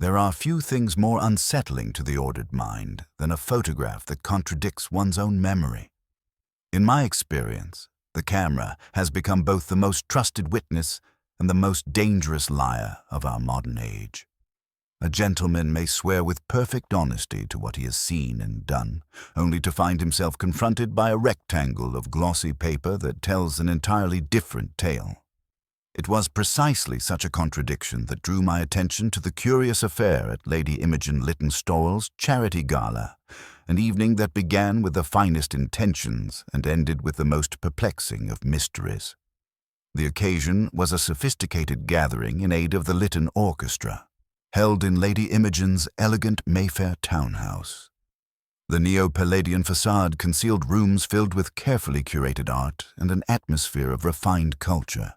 There are few things more unsettling to the ordered mind than a photograph that contradicts one's own memory. In my experience, the camera has become both the most trusted witness and the most dangerous liar of our modern age. A gentleman may swear with perfect honesty to what he has seen and done, only to find himself confronted by a rectangle of glossy paper that tells an entirely different tale. It was precisely such a contradiction that drew my attention to the curious affair at Lady Imogen Lytton Stowell's charity gala, an evening that began with the finest intentions and ended with the most perplexing of mysteries. The occasion was a sophisticated gathering in aid of the Lytton Orchestra, held in Lady Imogen's elegant Mayfair townhouse. The neo-Palladian facade concealed rooms filled with carefully curated art and an atmosphere of refined culture.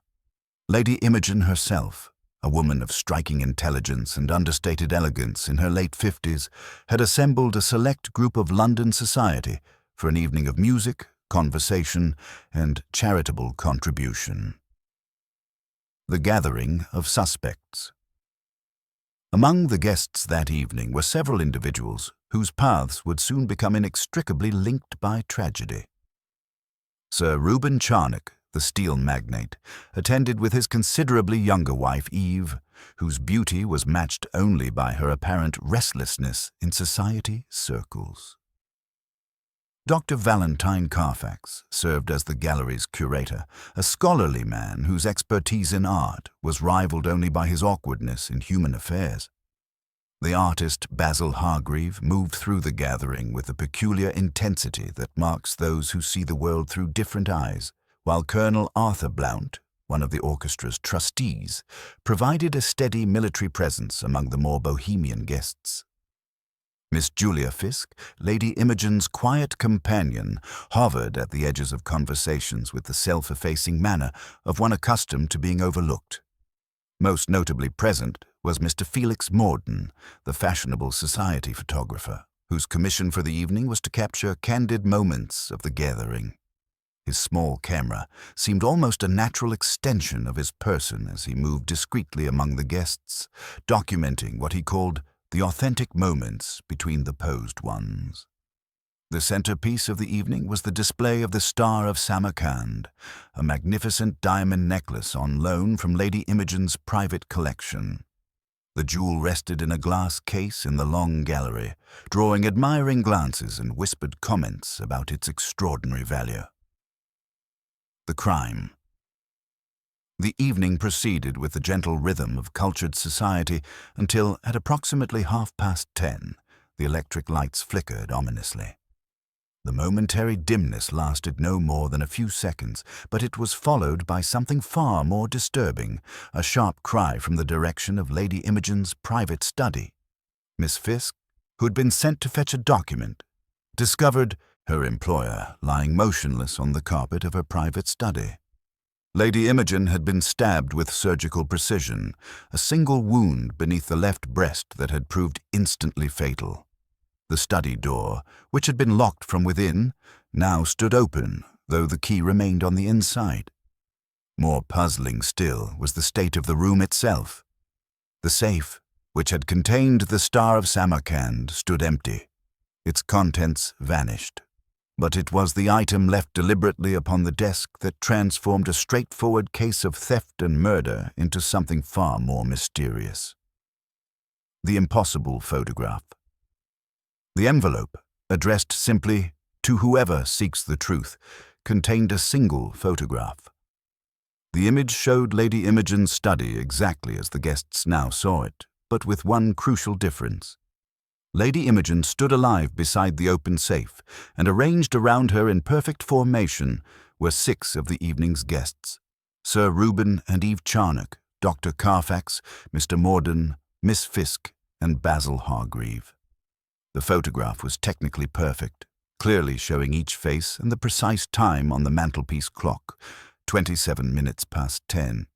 Lady Imogen herself, a woman of striking intelligence and understated elegance in her late 50s, had assembled a select group of London society for an evening of music, conversation, and charitable contribution. The gathering of suspects. Among the guests that evening were several individuals whose paths would soon become inextricably linked by tragedy. Sir Reuben Charnock, the steel magnate, attended with his considerably younger wife, Eve, whose beauty was matched only by her apparent restlessness in society circles. Dr. Valentine Carfax served as the gallery's curator, a scholarly man whose expertise in art was rivaled only by his awkwardness in human affairs. The artist Basil Hargreave moved through the gathering with the peculiar intensity that marks those who see the world through different eyes, while Colonel Arthur Blount, one of the orchestra's trustees, provided a steady military presence among the more bohemian guests. Miss Julia Fisk, Lady Imogen's quiet companion, hovered at the edges of conversations with the self-effacing manner of one accustomed to being overlooked. Most notably present was Mr. Felix Morden, the fashionable society photographer, whose commission for the evening was to capture candid moments of the gathering. His small camera seemed almost a natural extension of his person as he moved discreetly among the guests, documenting what he called the authentic moments between the posed ones. The centerpiece of the evening was the display of the Star of Samarkand, a magnificent diamond necklace on loan from Lady Imogen's private collection. The jewel rested in a glass case in the long gallery, drawing admiring glances and whispered comments about its extraordinary value. The crime. The evening proceeded with the gentle rhythm of cultured society until, at approximately 10:30, the electric lights flickered ominously. The momentary dimness lasted no more than a few seconds, but it was followed by something far more disturbing, a sharp cry from the direction of Lady Imogen's private study. Miss Fisk, who had been sent to fetch a document, discovered her employer lying motionless on the carpet of her private study. Lady Imogen had been stabbed with surgical precision, a single wound beneath the left breast that had proved instantly fatal. The study door, which had been locked from within, now stood open, though the key remained on the inside. More puzzling still was the state of the room itself. The safe, which had contained the Star of Samarkand, stood empty. Its contents vanished. But it was the item left deliberately upon the desk that transformed a straightforward case of theft and murder into something far more mysterious. The impossible photograph. The envelope, addressed simply, "To whoever seeks the truth," contained a single photograph. The image showed Lady Imogen's study exactly as the guests now saw it, but with one crucial difference. Lady Imogen stood alive beside the open safe, and arranged around her in perfect formation were 6 of the evening's guests: Sir Reuben and Eve Charnock, Dr. Carfax, Mr. Morden, Miss Fisk, and Basil Hargreave. The photograph was technically perfect, clearly showing each face and the precise time on the mantelpiece clock, 27 minutes past 10.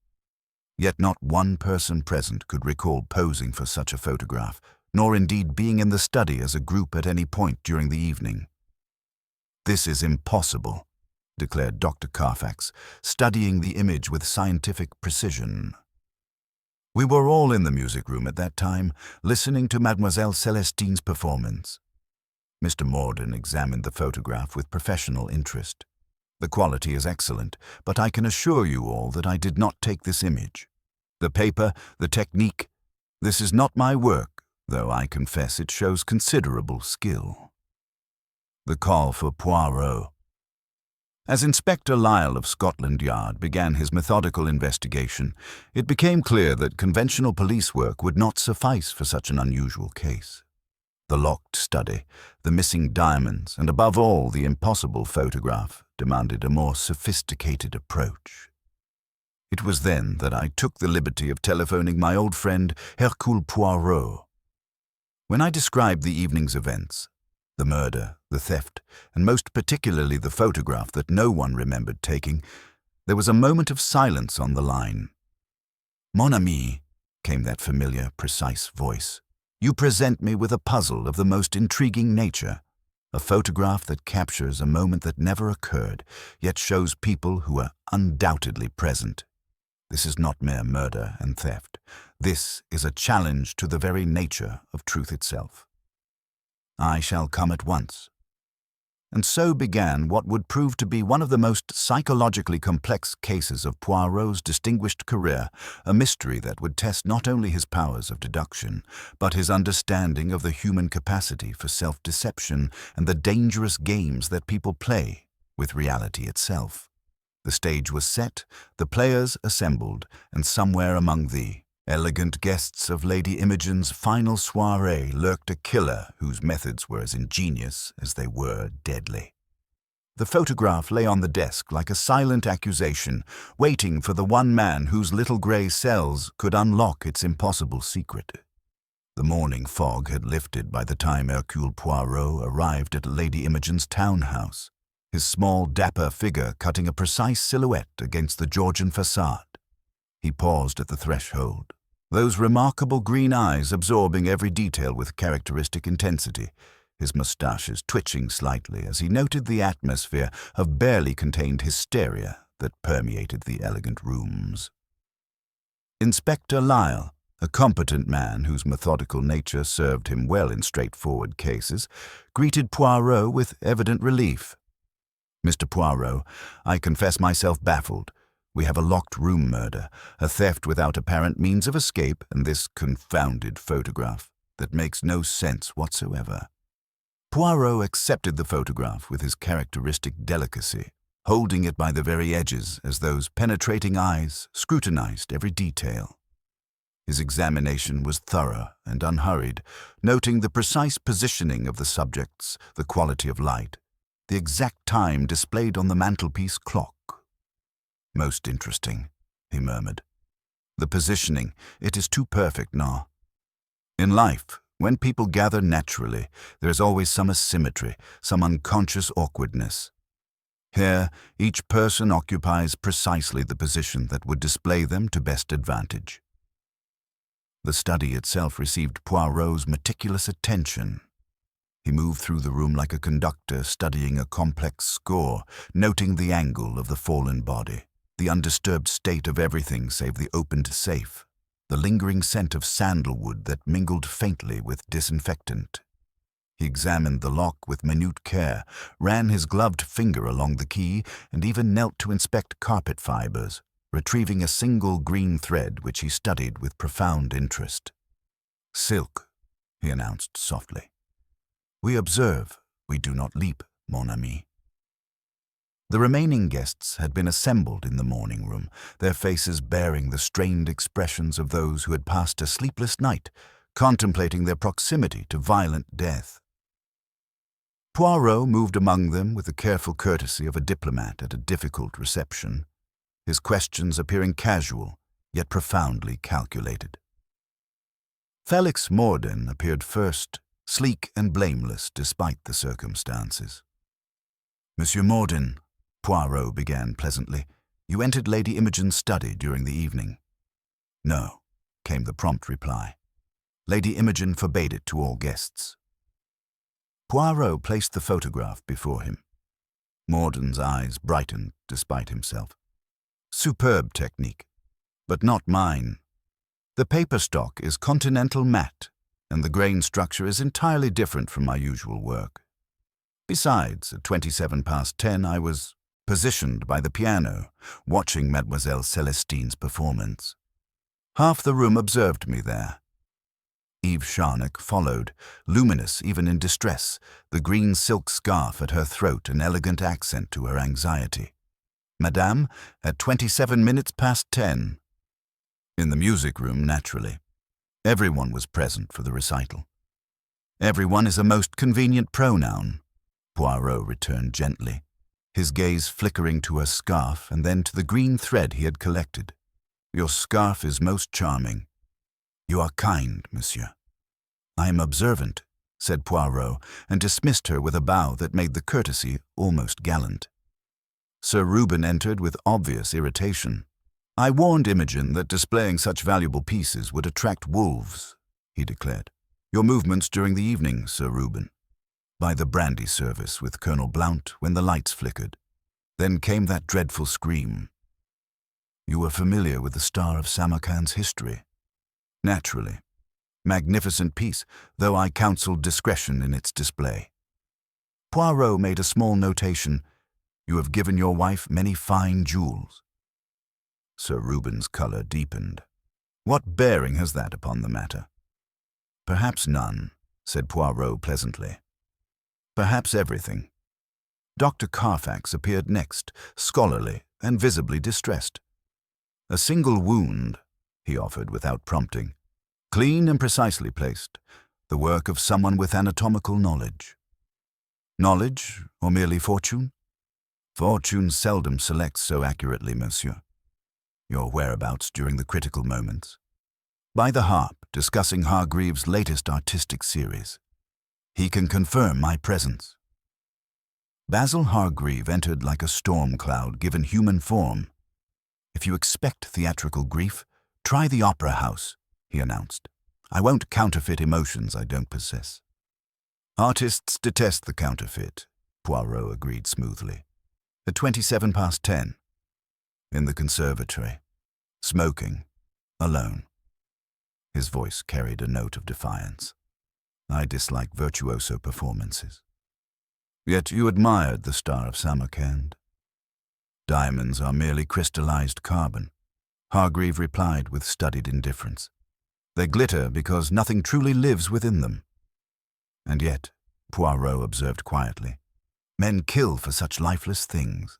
Yet not one person present could recall posing for such a photograph, nor indeed being in the study as a group at any point during the evening. "This is impossible," declared Dr. Carfax, studying the image with scientific precision. We were all in the music room at that time, listening to Mademoiselle Celestine's performance. Mr. Morden examined the photograph with professional interest. The quality is excellent, but I can assure you all that I did not take this image. The paper, the technique, this is not my work, though I confess it shows considerable skill. The call for Poirot. As Inspector Lyle of Scotland Yard began his methodical investigation, it became clear that conventional police work would not suffice for such an unusual case. The locked study, the missing diamonds, and above all the impossible photograph demanded a more sophisticated approach. It was then that I took the liberty of telephoning my old friend Hercule Poirot. When I described the evening's events, the murder, the theft, and most particularly the photograph that no one remembered taking, there was a moment of silence on the line. "Mon ami," came that familiar, precise voice, "you present me with a puzzle of the most intriguing nature, a photograph that captures a moment that never occurred, yet shows people who are undoubtedly present. This is not mere murder and theft. This is a challenge to the very nature of truth itself. I shall come at once." And so began what would prove to be one of the most psychologically complex cases of Poirot's distinguished career, a mystery that would test not only his powers of deduction, but his understanding of the human capacity for self-deception and the dangerous games that people play with reality itself. The stage was set, the players assembled, and somewhere among the elegant guests of Lady Imogen's final soirée lurked a killer whose methods were as ingenious as they were deadly. The photograph lay on the desk like a silent accusation, waiting for the one man whose little grey cells could unlock its impossible secret. The morning fog had lifted by the time Hercule Poirot arrived at Lady Imogen's townhouse, his small, dapper figure cutting a precise silhouette against the Georgian facade. He paused at the threshold, those remarkable green eyes absorbing every detail with characteristic intensity, his moustaches twitching slightly as he noted the atmosphere of barely contained hysteria that permeated the elegant rooms. Inspector Lyle, a competent man whose methodical nature served him well in straightforward cases, greeted Poirot with evident relief. "Mr. Poirot, I confess myself baffled. We have a locked room murder, a theft without apparent means of escape, and this confounded photograph that makes no sense whatsoever." Poirot accepted the photograph with his characteristic delicacy, holding it by the very edges as those penetrating eyes scrutinized every detail. His examination was thorough and unhurried, noting the precise positioning of the subjects, the quality of light, the exact time displayed on the mantelpiece clock. "Most interesting," he murmured. "The positioning, it is too perfect now. In life, when people gather naturally, there is always some asymmetry, some unconscious awkwardness. Here, each person occupies precisely the position that would display them to best advantage." The study itself received Poirot's meticulous attention. He moved through the room like a conductor studying a complex score, noting the angle of the fallen body, the undisturbed state of everything save the opened safe, the lingering scent of sandalwood that mingled faintly with disinfectant. He examined the lock with minute care, ran his gloved finger along the key, and even knelt to inspect carpet fibers, retrieving a single green thread which he studied with profound interest. "Silk," he announced softly. "We observe, we do not leap, mon ami." The remaining guests had been assembled in the morning room, their faces bearing the strained expressions of those who had passed a sleepless night, contemplating their proximity to violent death. Poirot moved among them with the careful courtesy of a diplomat at a difficult reception, his questions appearing casual, yet profoundly calculated. Felix Morden appeared first, sleek and blameless despite the circumstances. "Monsieur Morden," Poirot began pleasantly, "you entered Lady Imogen's study during the evening." "No," came the prompt reply. "Lady Imogen forbade it to all guests." Poirot placed the photograph before him. Morden's eyes brightened despite himself. "Superb technique, but not mine. The paper stock is continental matte, and the grain structure is entirely different from my usual work. Besides, at 10:27, I was positioned by the piano, watching Mademoiselle Celestine's performance. Half the room observed me there. Eve Charnock followed, luminous even in distress, the green silk scarf at her throat an elegant accent to her anxiety. Madame, at 10:27. In the music room, naturally. Everyone was present for the recital. Everyone is a most convenient pronoun, Poirot returned gently, his gaze flickering to her scarf and then to the green thread he had collected. Your scarf is most charming. You are kind, monsieur. I am observant, said Poirot, and dismissed her with a bow that made the courtesy almost gallant. Sir Reuben entered with obvious irritation. I warned Imogen that displaying such valuable pieces would attract wolves, he declared. Your movements during the evening, Sir Reuben. By the brandy service with Colonel Blount when the lights flickered. Then came that dreadful scream. You were familiar with the Star of Samarkand's history. Naturally. Magnificent piece, though I counseled discretion in its display. Poirot made a small notation. You have given your wife many fine jewels. Sir Reuben's colour deepened. What bearing has that upon the matter? Perhaps none, said Poirot pleasantly. Perhaps everything. Dr. Carfax appeared next, scholarly and visibly distressed. A single wound, he offered without prompting. Clean and precisely placed, the work of someone with anatomical knowledge. Knowledge, or merely fortune? Fortune seldom selects so accurately, monsieur. Your whereabouts during the critical moments? By the harp, discussing Hargreaves' latest artistic series. He can confirm my presence. Basil Hargreave entered like a storm cloud given human form. If you expect theatrical grief, try the opera house, he announced. I won't counterfeit emotions I don't possess. Artists detest the counterfeit, Poirot agreed smoothly. At 10:27. In the conservatory, smoking, alone. His voice carried a note of defiance. I dislike virtuoso performances. Yet you admired the Star of Samarkand. Diamonds are merely crystallized carbon, Hargreave replied with studied indifference. They glitter because nothing truly lives within them. And yet, Poirot observed quietly, men kill for such lifeless things.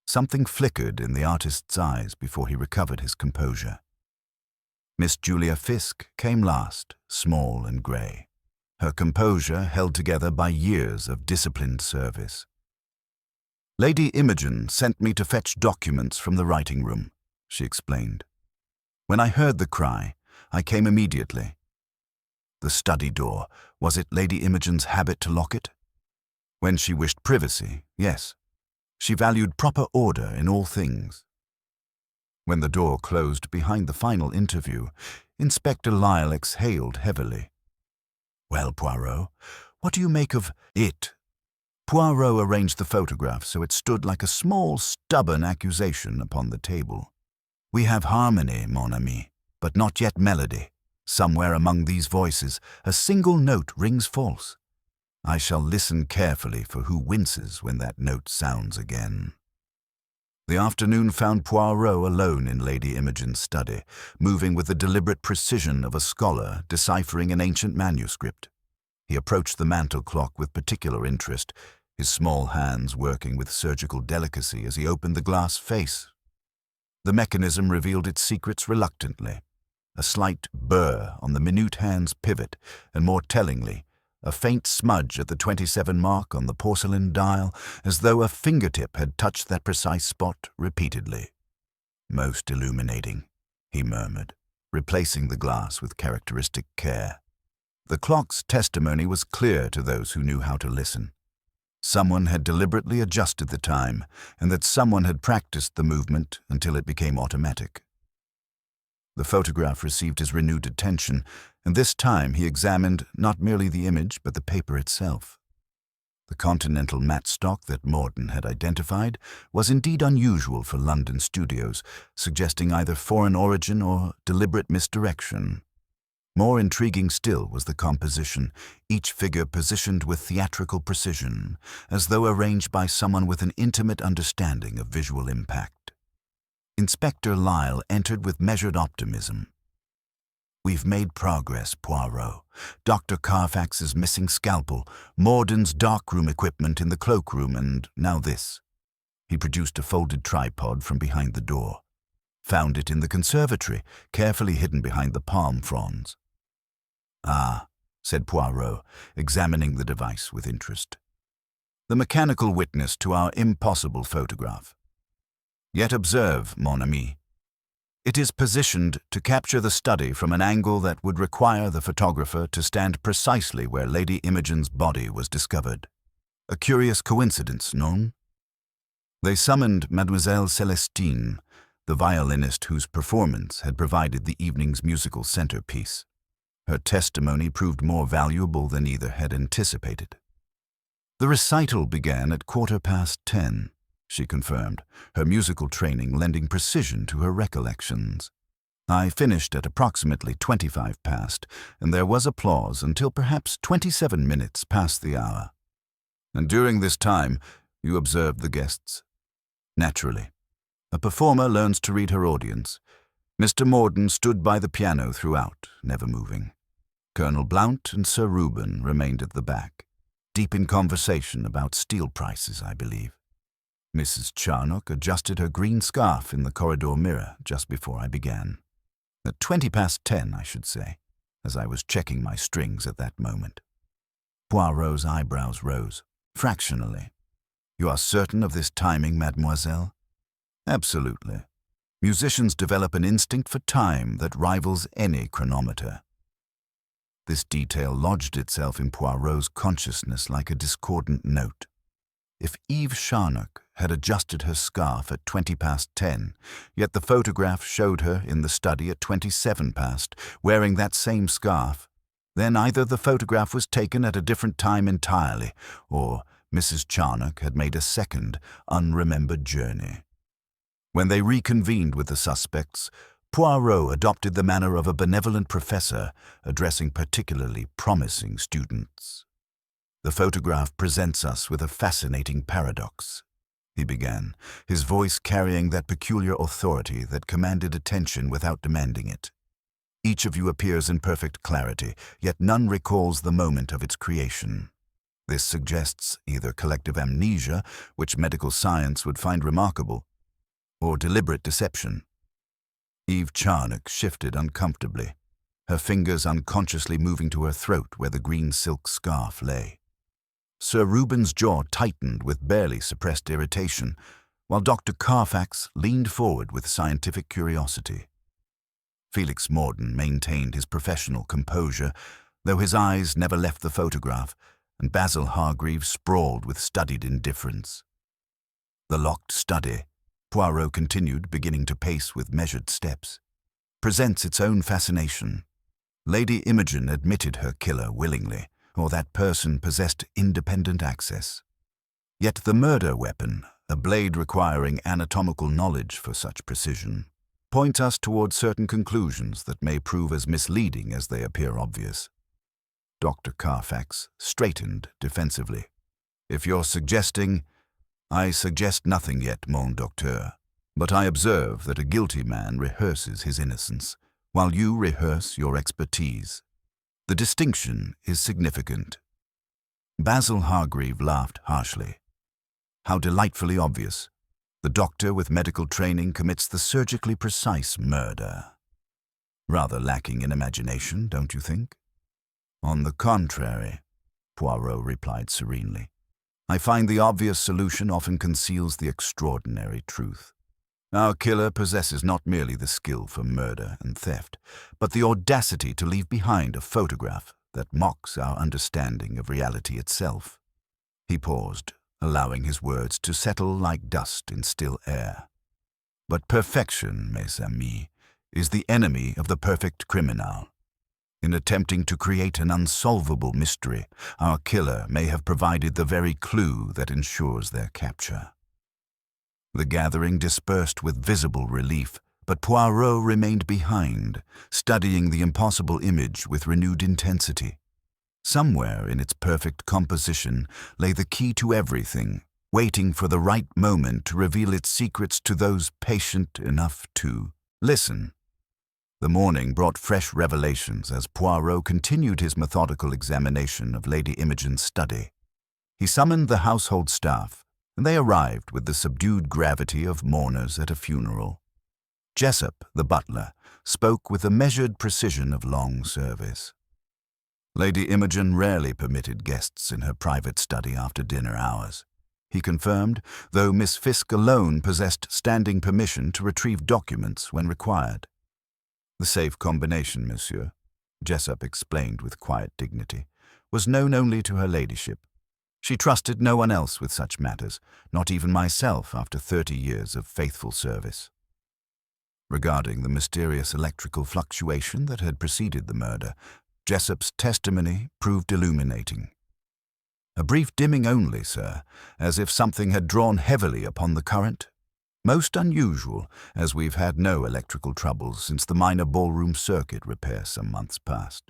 Something flickered in the artist's eyes before he recovered his composure. Miss Julia Fisk came last, small and grey, her composure held together by years of disciplined service. Lady Imogen sent me to fetch documents from the writing room, she explained. When I heard the cry, I came immediately. The study door, was it Lady Imogen's habit to lock it? When she wished privacy, yes. She valued proper order in all things. When the door closed behind the final interview, Inspector Lyle exhaled heavily. Well, Poirot, what do you make of it? Poirot arranged the photograph so it stood like a small, stubborn accusation upon the table. We have harmony, mon ami, but not yet melody. Somewhere among these voices, a single note rings false. I shall listen carefully for who winces when that note sounds again. The afternoon found Poirot alone in Lady Imogen's study, moving with the deliberate precision of a scholar deciphering an ancient manuscript. He approached the mantel clock with particular interest, his small hands working with surgical delicacy as he opened the glass face. The mechanism revealed its secrets reluctantly. A slight burr on the minute hand's pivot, and more tellingly, a faint smudge at the 27 mark on the porcelain dial, as though a fingertip had touched that precise spot repeatedly. Most illuminating, he murmured, replacing the glass with characteristic care. The clock's testimony was clear to those who knew how to listen. Someone had deliberately adjusted the time, and that someone had practiced the movement until it became automatic. The photograph received his renewed attention, and this time he examined not merely the image but the paper itself. The continental matte stock that Morden had identified was indeed unusual for London studios, suggesting either foreign origin or deliberate misdirection. More intriguing still was the composition, each figure positioned with theatrical precision, as though arranged by someone with an intimate understanding of visual impact. Inspector Lyle entered with measured optimism. "We've made progress, Poirot. Dr. Carfax's missing scalpel, Morden's darkroom equipment in the cloakroom, and now this." He produced a folded tripod from behind the door. "Found it in the conservatory, carefully hidden behind the palm fronds." "Ah," said Poirot, examining the device with interest. "The mechanical witness to our impossible photograph. Yet observe, mon ami. It is positioned to capture the study from an angle that would require the photographer to stand precisely where Lady Imogen's body was discovered. A curious coincidence, non?" They summoned Mademoiselle Celestine, the violinist whose performance had provided the evening's musical centerpiece. Her testimony proved more valuable than either had anticipated. "The recital began at 10:15, she confirmed, her musical training lending precision to her recollections. "I finished at approximately 25 past, and there was applause until perhaps 27 minutes past the hour." "And during this time, you observed the guests?" "Naturally. A performer learns to read her audience. Mr. Morden stood by the piano throughout, never moving. Colonel Blount and Sir Reuben remained at the back, deep in conversation about steel prices, I believe. Mrs. Charnock adjusted her green scarf in the corridor mirror just before I began. At 10:20, I should say, as I was checking my strings at that moment." Poirot's eyebrows rose, fractionally. "You are certain of this timing, mademoiselle?" "Absolutely. Musicians develop an instinct for time that rivals any chronometer." This detail lodged itself in Poirot's consciousness like a discordant note. If Eve Charnock had adjusted her scarf at 10:20, yet the photograph showed her in the study at 27 past, wearing that same scarf, then either the photograph was taken at a different time entirely, or Mrs. Charnock had made a second, unremembered journey. When they reconvened with the suspects, Poirot adopted the manner of a benevolent professor addressing particularly promising students. "The photograph presents us with a fascinating paradox," he began, his voice carrying that peculiar authority that commanded attention without demanding it. "Each of you appears in perfect clarity, yet none recalls the moment of its creation. This suggests either collective amnesia, which medical science would find remarkable, or deliberate deception." Eve Charnock shifted uncomfortably, her fingers unconsciously moving to her throat where the green silk scarf lay. Sir Reuben's jaw tightened with barely suppressed irritation, while Dr. Carfax leaned forward with scientific curiosity. Felix Morden maintained his professional composure, though his eyes never left the photograph, and Basil Hargreaves sprawled with studied indifference. "The locked study," Poirot continued, beginning to pace with measured steps, "presents its own fascination. Lady Imogen admitted her killer willingly, or that person possessed independent access. Yet the murder weapon, a blade requiring anatomical knowledge for such precision, points us towards certain conclusions that may prove as misleading as they appear obvious." Dr. Carfax straightened defensively. "If you're suggesting—" "I suggest nothing yet, mon docteur, but I observe that a guilty man rehearses his innocence, while you rehearse your expertise. The distinction is significant." Basil Hargreave laughed harshly. "How delightfully obvious. The doctor with medical training commits the surgically precise murder. Rather lacking in imagination, don't you think?" "On the contrary," Poirot replied serenely. "I find the obvious solution often conceals the extraordinary truth. Our killer possesses not merely the skill for murder and theft, but the audacity to leave behind a photograph that mocks our understanding of reality itself." He paused, allowing his words to settle like dust in still air. "But perfection, mes amis, is the enemy of the perfect criminal. In attempting to create an unsolvable mystery, our killer may have provided the very clue that ensures their capture. The gathering dispersed with visible relief, but Poirot remained behind, studying the impossible image with renewed intensity. Somewhere in its perfect composition lay the key to everything, waiting for the right moment to reveal its secrets to those patient enough to listen. The morning brought fresh revelations as Poirot continued his methodical examination of Lady Imogen's study. He summoned the household staff, and they arrived with the subdued gravity of mourners at a funeral. Jessup, the butler, spoke with the measured precision of long service. Lady Imogen rarely permitted guests in her private study after dinner hours. He confirmed, though Miss Fisk alone possessed standing permission to retrieve documents when required. The safe combination, monsieur, Jessup explained with quiet dignity, was known only to her ladyship. She trusted no one else with such matters, not even myself after 30 years of faithful service. Regarding the mysterious electrical fluctuation that had preceded the murder, Jessup's testimony proved illuminating. A brief dimming only, sir, as if something had drawn heavily upon the current. Most unusual, as we've had no electrical troubles since the minor ballroom circuit repair some months past.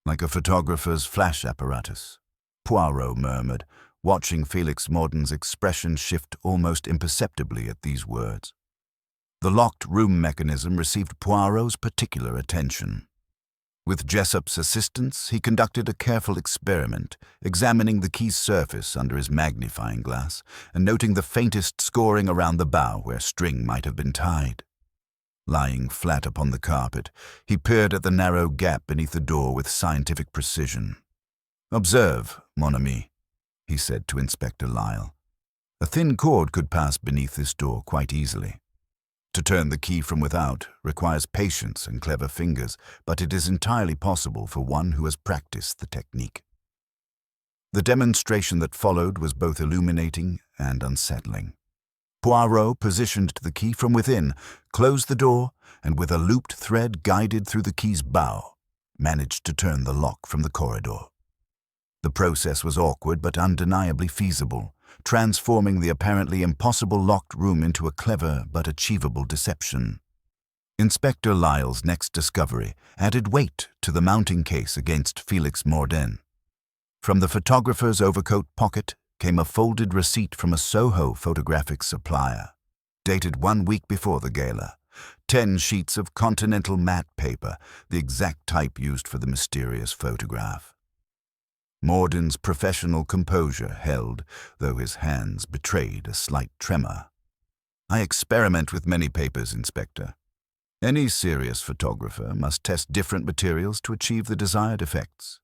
Like a photographer's flash apparatus, Poirot murmured, watching Felix Morden's expression shift almost imperceptibly at these words. The locked room mechanism received Poirot's particular attention. With Jessup's assistance, he conducted a careful experiment, examining the key's surface under his magnifying glass and noting the faintest scoring around the bow where string might have been tied. Lying flat upon the carpet, he peered at the narrow gap beneath the door with scientific precision. "Observe, mon ami," he said to Inspector Lyle. "A thin cord could pass beneath this door quite easily. To turn the key from without requires patience and clever fingers, but it is entirely possible for one who has practiced the technique." The demonstration that followed was both illuminating and unsettling. Poirot positioned the key from within, closed the door, and with a looped thread guided through the key's bow, managed to turn the lock from the corridor. The process was awkward but undeniably feasible, transforming the apparently impossible locked room into a clever but achievable deception. Inspector Lyle's next discovery added weight to the mounting case against Felix Morden. From the photographer's overcoat pocket came a folded receipt from a Soho photographic supplier, dated 1 week before the gala. 10 sheets of continental matte paper, the exact type used for the mysterious photograph. Morden's professional composure held, though his hands betrayed a slight tremor. "I experiment with many papers, Inspector. Any serious photographer must test different materials to achieve the desired effects.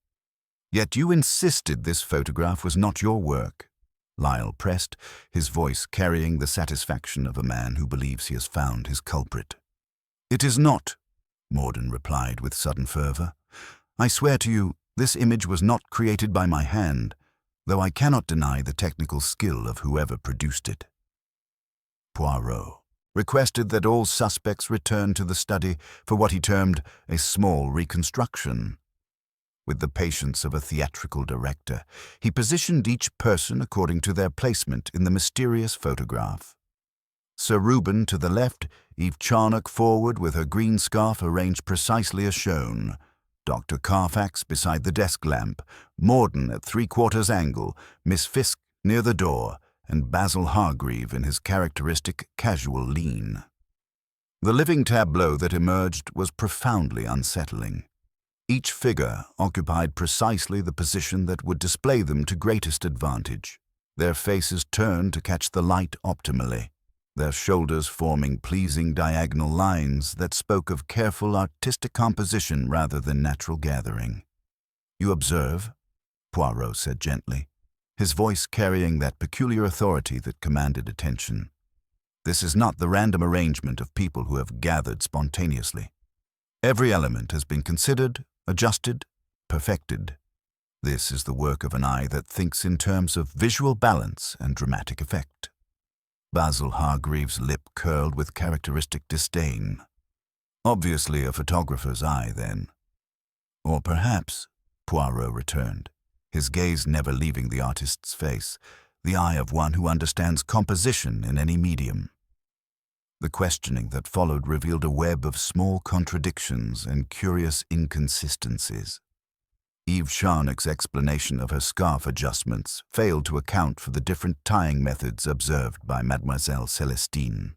Yet you insisted this photograph was not your work," Lyle pressed, his voice carrying the satisfaction of a man who believes he has found his culprit. "It is not," Morden replied with sudden fervor. "I swear to you, this image was not created by my hand, though I cannot deny the technical skill of whoever produced it." Poirot requested that all suspects return to the study for what he termed a small reconstruction. With the patience of a theatrical director, he positioned each person according to their placement in the mysterious photograph. Sir Reuben to the left, Eve Charnock forward with her green scarf arranged precisely as shown, Dr. Carfax beside the desk lamp, Morden at 3/4 angle, Miss Fisk near the door, and Basil Hargreave in his characteristic casual lean. The living tableau that emerged was profoundly unsettling. Each figure occupied precisely the position that would display them to greatest advantage, their faces turned to catch the light optimally, their shoulders forming pleasing diagonal lines that spoke of careful artistic composition rather than natural gathering. "You observe," Poirot said gently, his voice carrying that peculiar authority that commanded attention. "This is not the random arrangement of people who have gathered spontaneously. Every element has been considered, adjusted, perfected. This is the work of an eye that thinks in terms of visual balance and dramatic effect." Basil Hargreave's lip curled with characteristic disdain. "Obviously a photographer's eye, then." Or perhaps, Poirot returned, his gaze never leaving the artist's face, the eye of one who understands composition in any medium. The questioning that followed revealed a web of small contradictions and curious inconsistencies. Eve Charnock's explanation of her scarf adjustments failed to account for the different tying methods observed by Mademoiselle Celestine.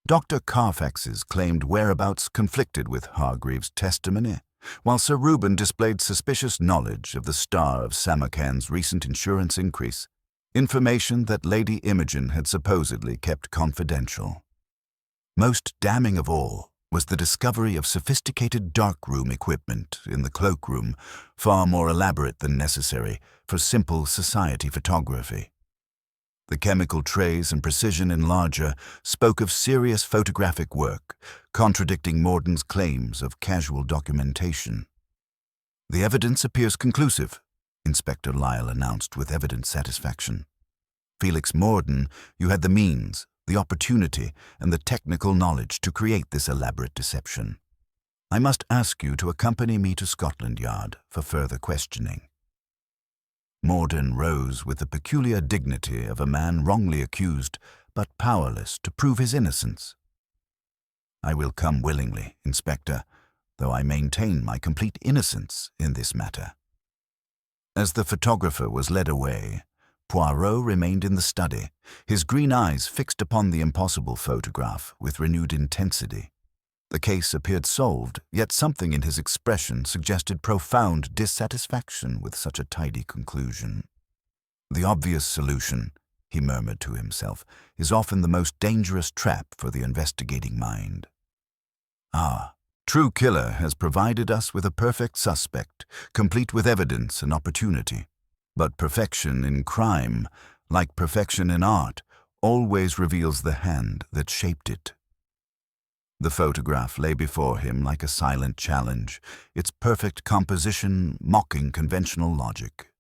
Dr. Carfax's claimed whereabouts conflicted with Hargreaves' testimony, while Sir Reuben displayed suspicious knowledge of the star of Samarkand's recent insurance increase, information that Lady Imogen had supposedly kept confidential. Most damning of all was the discovery of sophisticated darkroom equipment in the cloakroom, far more elaborate than necessary for simple society photography. The chemical trays and precision enlarger spoke of serious photographic work, contradicting Morden's claims of casual documentation. "The evidence appears conclusive," Inspector Lyle announced with evident satisfaction. "Felix Morden, you had the means, the opportunity, and the technical knowledge to create this elaborate deception. I must ask you to accompany me to Scotland Yard for further questioning." Morden rose with the peculiar dignity of a man wrongly accused, but powerless to prove his innocence. "I will come willingly, Inspector, though I maintain my complete innocence in this matter." As the photographer was led away, Poirot remained in the study, his green eyes fixed upon the impossible photograph with renewed intensity. The case appeared solved, yet something in his expression suggested profound dissatisfaction with such a tidy conclusion. "The obvious solution," he murmured to himself, "is often the most dangerous trap for the investigating mind. Our true killer has provided us with a perfect suspect, complete with evidence and opportunity. But perfection in crime, like perfection in art, always reveals the hand that shaped it." The photograph lay before him like a silent challenge, its perfect composition mocking conventional logic.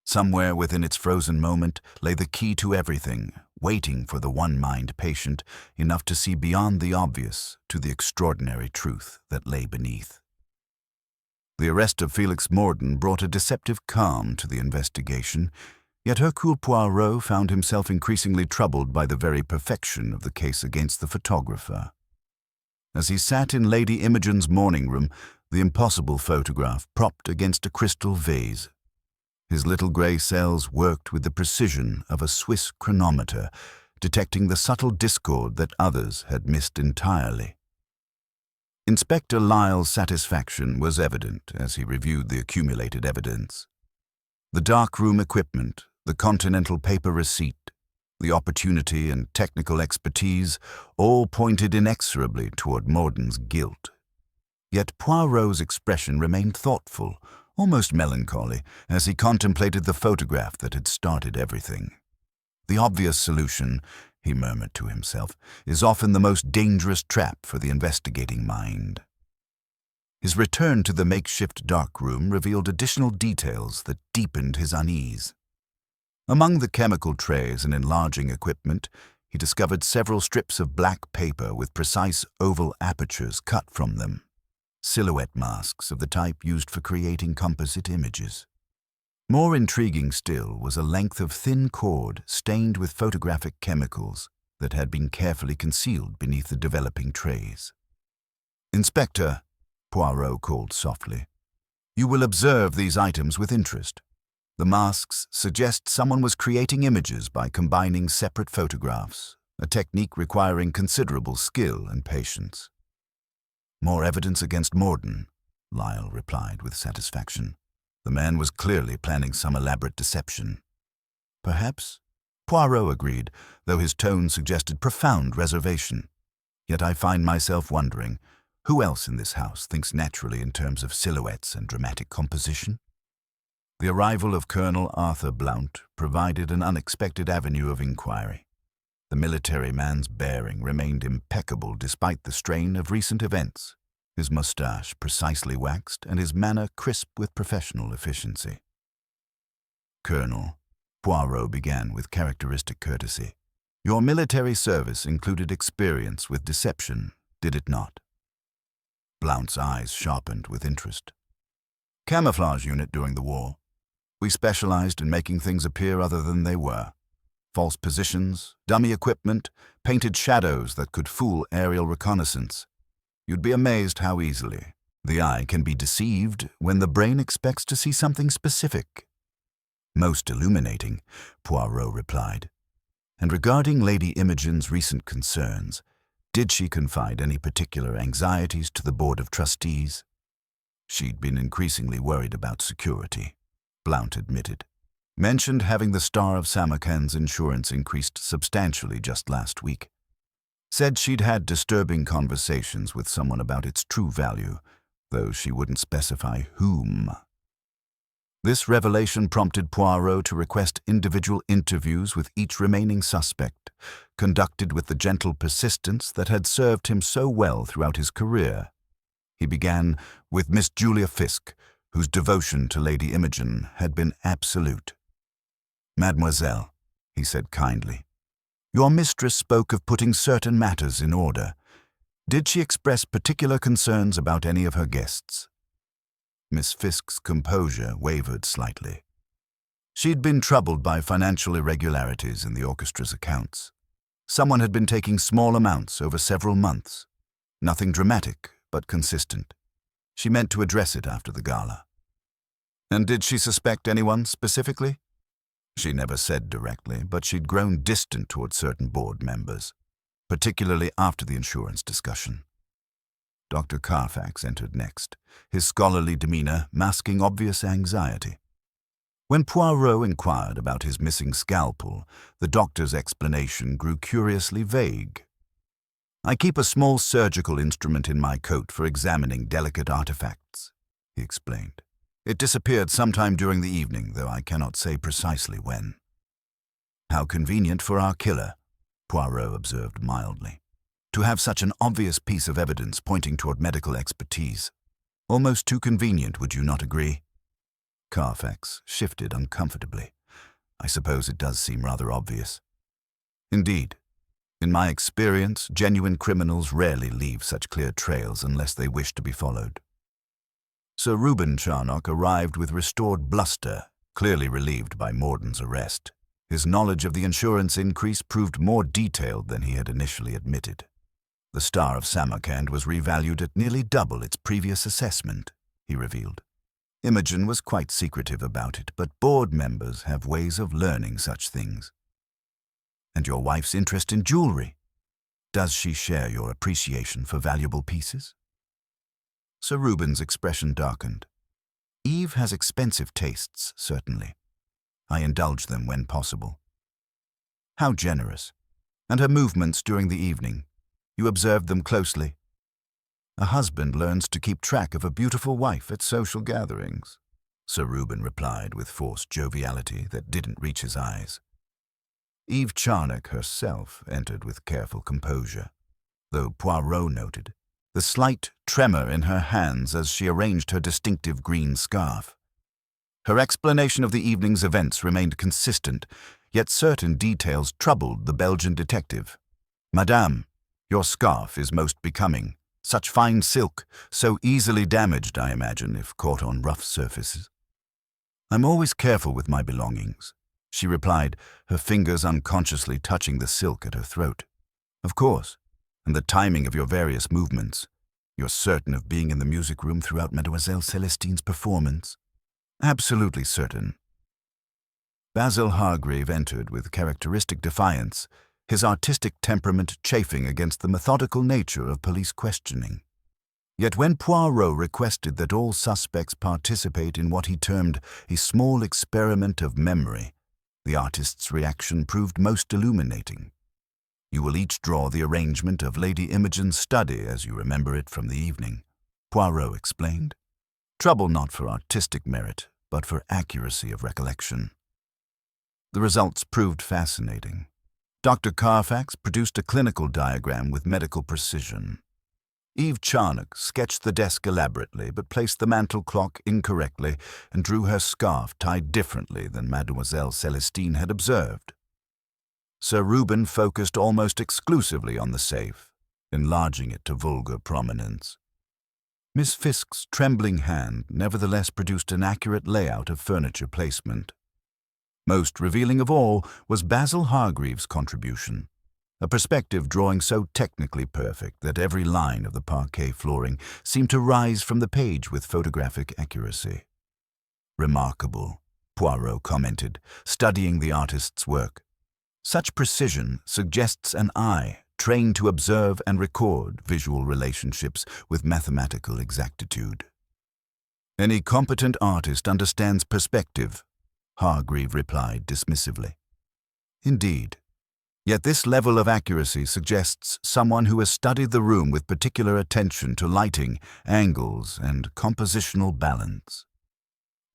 Somewhere within its frozen moment lay the key to everything, waiting for the one-mind patient enough to see beyond the obvious to the extraordinary truth that lay beneath. The arrest of Felix Morden brought a deceptive calm to the investigation, yet Hercule Poirot found himself increasingly troubled by the very perfection of the case against the photographer. As he sat in Lady Imogen's morning room, the impossible photograph propped against a crystal vase, his little grey cells worked with the precision of a Swiss chronometer, detecting the subtle discord that others had missed entirely. Inspector Lyle's satisfaction was evident as he reviewed the accumulated evidence. The darkroom equipment, the Continental paper receipt, the opportunity and technical expertise all pointed inexorably toward Morden's guilt. Yet Poirot's expression remained thoughtful, almost melancholy, as he contemplated the photograph that had started everything. "The obvious solution," he murmured to himself, "is often the most dangerous trap for the investigating mind." His return to the makeshift darkroom revealed additional details that deepened his unease. Among the chemical trays and enlarging equipment, he discovered several strips of black paper with precise oval apertures cut from them, silhouette masks of the type used for creating composite images. More intriguing still was a length of thin cord stained with photographic chemicals that had been carefully concealed beneath the developing trays. "Inspector," Poirot called softly, "you will observe these items with interest. The masks suggest someone was creating images by combining separate photographs, a technique requiring considerable skill and patience." "More evidence against Morden," Lyle replied with satisfaction. The man was clearly planning some elaborate deception. "Perhaps," Poirot agreed, though his tone suggested profound reservation. "Yet I find myself wondering, who else in this house thinks naturally in terms of silhouettes and dramatic composition?" The arrival of Colonel Arthur Blount provided an unexpected avenue of inquiry. The military man's bearing remained impeccable despite the strain of recent events, his moustache precisely waxed and his manner crisp with professional efficiency. "Colonel," Poirot began with characteristic courtesy, "your military service included experience with deception, did it not?" Blount's eyes sharpened with interest. camouflage unit during the war. We specialized in making things appear other than they were. False positions, dummy equipment, painted shadows that could fool aerial reconnaissance. You'd be amazed how easily the eye can be deceived when the brain expects to see something specific. Most illuminating, Poirot replied. And regarding Lady Imogen's recent concerns, did she confide any particular anxieties to the Board of Trustees? She'd been increasingly worried about security, Blount admitted. Mentioned having the Star of Samarkand's insurance increased substantially just last week. Said she'd had disturbing conversations with someone about its true value, though she wouldn't specify whom. This revelation prompted Poirot to request individual interviews with each remaining suspect, conducted with the gentle persistence that had served him so well throughout his career. He began with Miss Julia Fisk, whose devotion to Lady Imogen had been absolute. "Mademoiselle," he said kindly, "your mistress spoke of putting certain matters in order. Did she express particular concerns about any of her guests?" Miss Fisk's composure wavered slightly. She'd been troubled by financial irregularities in the orchestra's accounts. Someone had been taking small amounts over several months. Nothing dramatic, but consistent. She meant to address it after the gala. And did she suspect anyone specifically? She never said directly, but she'd grown distant toward certain board members, particularly after the insurance discussion. Dr. Carfax entered next, his scholarly demeanor masking obvious anxiety. When Poirot inquired about his missing scalpel, the doctor's explanation grew curiously vague. "I keep a small surgical instrument in my coat for examining delicate artifacts," he explained. "It disappeared sometime during the evening, though I cannot say precisely when." "How convenient for our killer," Poirot observed mildly, "to have such an obvious piece of evidence pointing toward medical expertise. Almost too convenient, would you not agree?" Carfax shifted uncomfortably. "I suppose it does seem rather obvious." "Indeed. In my experience, genuine criminals rarely leave such clear trails unless they wish to be followed." Sir Reuben Charnock arrived with restored bluster, clearly relieved by Morden's arrest. His knowledge of the insurance increase proved more detailed than he had initially admitted. The Star of Samarkand was revalued at nearly double its previous assessment, he revealed. Imogen was quite secretive about it, but board members have ways of learning such things. "And your wife's interest in jewelry? Does she share your appreciation for valuable pieces?" Sir Reuben's expression darkened. "Eve has expensive tastes, certainly. I indulge them when possible." "How generous. And her movements during the evening? You observed them closely?" "A husband learns to keep track of a beautiful wife at social gatherings," Sir Reuben replied with forced joviality that didn't reach his eyes. Eve Charnock herself entered with careful composure, though Poirot noted the slight tremor in her hands as she arranged her distinctive green scarf. Her explanation of the evening's events remained consistent, yet certain details troubled the Belgian detective. "Madame, your scarf is most becoming. Such fine silk, so easily damaged, I imagine, if caught on rough surfaces." "I'm always careful with my belongings," she replied, her fingers unconsciously touching the silk at her throat. "Of course. And the timing of your various movements. You're certain of being in the music room throughout Mademoiselle Celestine's performance?" "Absolutely certain." Basil Hargrave entered with characteristic defiance, his artistic temperament chafing against the methodical nature of police questioning. Yet when Poirot requested that all suspects participate in what he termed a small experiment of memory, the artist's reaction proved most illuminating. "You will each draw the arrangement of Lady Imogen's study as you remember it from the evening," Poirot explained. "Trouble not for artistic merit, but for accuracy of recollection." The results proved fascinating. Dr. Carfax produced a clinical diagram with medical precision. Eve Charnock sketched the desk elaborately, but placed the mantel clock incorrectly and drew her scarf tied differently than Mademoiselle Celestine had observed. Sir Reuben focused almost exclusively on the safe, enlarging it to vulgar prominence. Miss Fisk's trembling hand nevertheless produced an accurate layout of furniture placement. Most revealing of all was Basil Hargreaves' contribution, a perspective drawing so technically perfect that every line of the parquet flooring seemed to rise from the page with photographic accuracy. "Remarkable," Poirot commented, studying the artist's work. "Such precision suggests an eye trained to observe and record visual relationships with mathematical exactitude." "Any competent artist understands perspective," Hargreave replied dismissively. "Indeed. Yet this level of accuracy suggests someone who has studied the room with particular attention to lighting, angles, and compositional balance."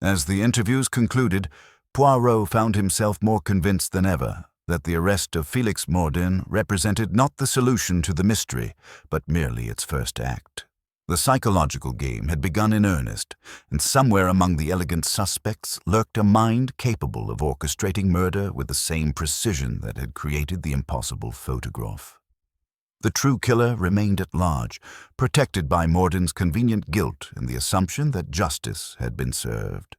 As the interviews concluded, Poirot found himself more convinced than ever that the arrest of Felix Mordin represented not the solution to the mystery, but merely its first act. The psychological game had begun in earnest, and somewhere among the elegant suspects lurked a mind capable of orchestrating murder with the same precision that had created the impossible photograph. The true killer remained at large, protected by Mordin's convenient guilt and the assumption that justice had been served.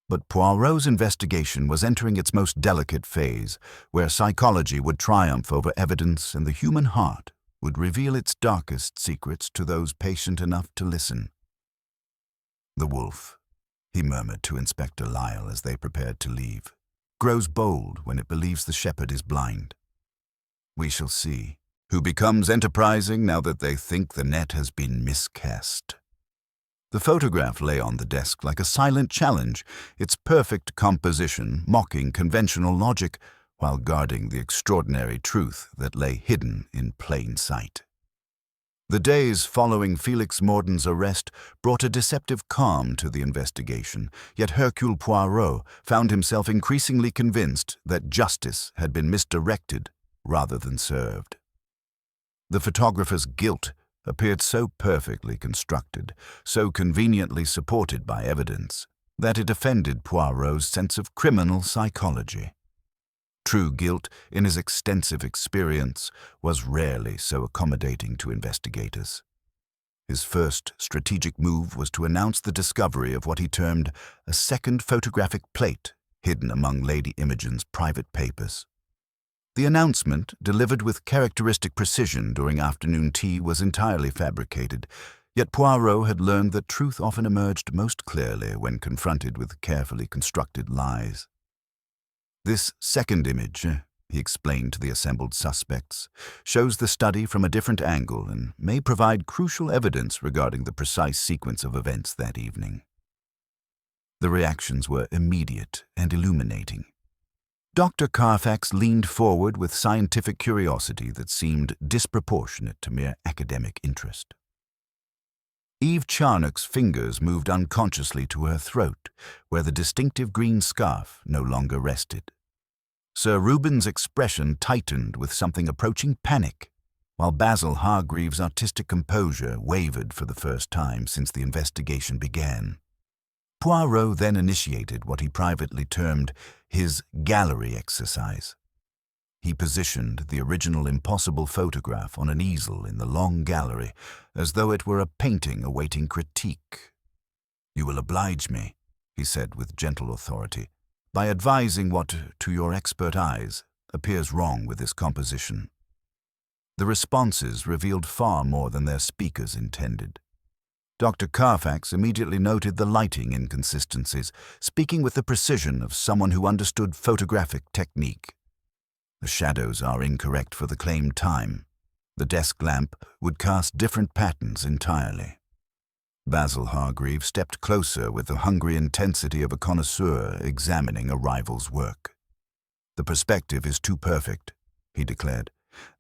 But Poirot's investigation was entering its most delicate phase, where psychology would triumph over evidence and the human heart would reveal its darkest secrets to those patient enough to listen. "The wolf," he murmured to Inspector Lyle as they prepared to leave, "grows bold when it believes the shepherd is blind. We shall see who becomes enterprising now that they think the net has been miscast." The photograph lay on the desk like a silent challenge, its perfect composition mocking conventional logic while guarding the extraordinary truth that lay hidden in plain sight. The days following Felix Mordin's arrest brought a deceptive calm to the investigation, yet Hercule Poirot found himself increasingly convinced that justice had been misdirected rather than served. The photographer's guilt appeared so perfectly constructed, so conveniently supported by evidence, that it offended Poirot's sense of criminal psychology. True guilt, in his extensive experience, was rarely so accommodating to investigators. His first strategic move was to announce the discovery of what he termed a second photographic plate hidden among Lady Imogen's private papers. The announcement, delivered with characteristic precision during afternoon tea, was entirely fabricated, yet Poirot had learned that truth often emerged most clearly when confronted with carefully constructed lies. "This second image," he explained to the assembled suspects, "shows the study from a different angle and may provide crucial evidence regarding the precise sequence of events that evening." The reactions were immediate and illuminating. Dr. Carfax leaned forward with scientific curiosity that seemed disproportionate to mere academic interest. Eve Charnock's fingers moved unconsciously to her throat, where the distinctive green scarf no longer rested. Sir Reuben's expression tightened with something approaching panic, while Basil Hargreaves' artistic composure wavered for the first time since the investigation began. Poirot then initiated what he privately termed his gallery exercise. He positioned the original impossible photograph on an easel in the long gallery, as though it were a painting awaiting critique. "You will oblige me," he said with gentle authority, "by advising what, to your expert eyes, appears wrong with this composition." The responses revealed far more than their speakers intended. Dr. Carfax immediately noted the lighting inconsistencies, speaking with the precision of someone who understood photographic technique. "The shadows are incorrect for the claimed time. The desk lamp would cast different patterns entirely." Basil Hargreaves stepped closer with the hungry intensity of a connoisseur examining a rival's work. "The perspective is too perfect," he declared.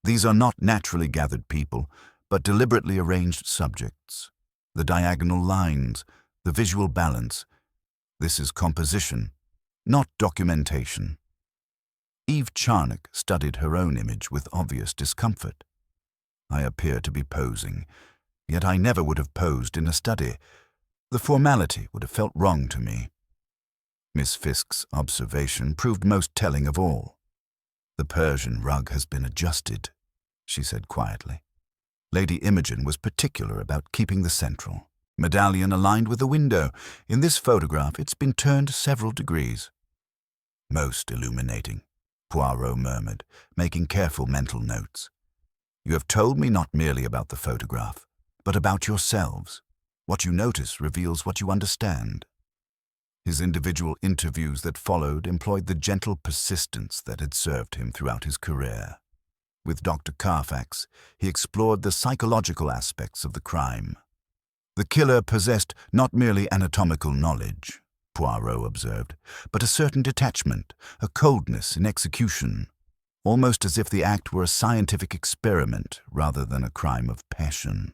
"These are not naturally gathered people, but deliberately arranged subjects. The diagonal lines, the visual balance. This is composition, not documentation." Eve Charnock studied her own image with obvious discomfort. "I appear to be posing, yet I never would have posed in a study. The formality would have felt wrong to me." Miss Fisk's observation proved most telling of all. "The Persian rug has been adjusted," she said quietly. "Lady Imogen was particular about keeping the central." Medallion aligned with the window. In this photograph, it's been turned several degrees. Most illuminating, Poirot murmured, making careful mental notes. You have told me not merely about the photograph, but about yourselves. What you notice reveals what you understand. His individual interviews that followed employed the gentle persistence that had served him throughout his career. With Dr. Carfax, he explored the psychological aspects of the crime. The killer possessed not merely anatomical knowledge, Poirot observed, but a certain detachment, a coldness in execution, almost as if the act were a scientific experiment rather than a crime of passion.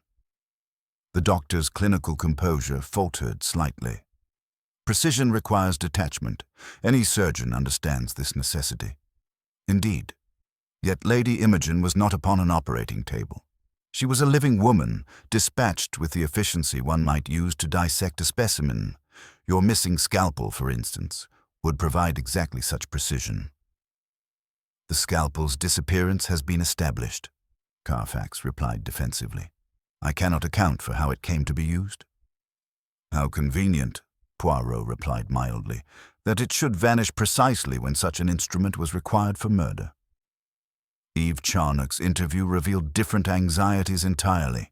The doctor's clinical composure faltered slightly. Precision requires detachment. Any surgeon understands this necessity. Indeed. Yet Lady Imogen was not upon an operating table. She was a living woman, dispatched with the efficiency one might use to dissect a specimen. Your missing scalpel, for instance, would provide exactly such precision. The scalpel's disappearance has been established, Carfax replied defensively. I cannot account for how it came to be used. How convenient, Poirot replied mildly, that it should vanish precisely when such an instrument was required for murder. Eve Charnock's interview revealed different anxieties entirely.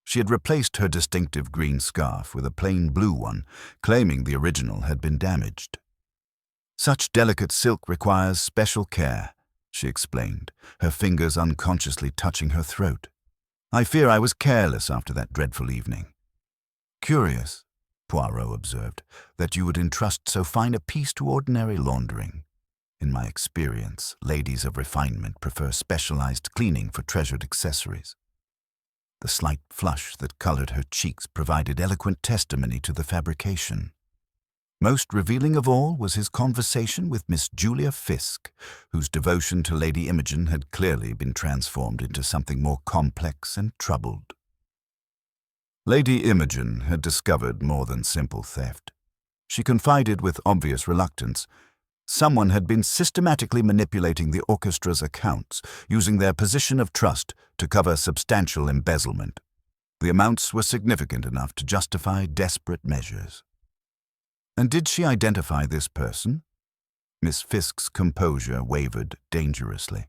She had replaced her distinctive green scarf with a plain blue one, claiming the original had been damaged. Such delicate silk requires special care, she explained, her fingers unconsciously touching her throat. I fear I was careless after that dreadful evening. Curious, Poirot observed, that you would entrust so fine a piece to ordinary laundering. In my experience, ladies of refinement prefer specialized cleaning for treasured accessories. The slight flush that colored her cheeks provided eloquent testimony to the fabrication. Most revealing of all was his conversation with Miss Julia Fisk, whose devotion to Lady Imogen had clearly been transformed into something more complex and troubled. Lady Imogen had discovered more than simple theft. She confided with obvious reluctance. Someone had been systematically manipulating the orchestra's accounts, using their position of trust to cover substantial embezzlement. The amounts were significant enough to justify desperate measures. And did she identify this person? Miss Fisk's composure wavered dangerously.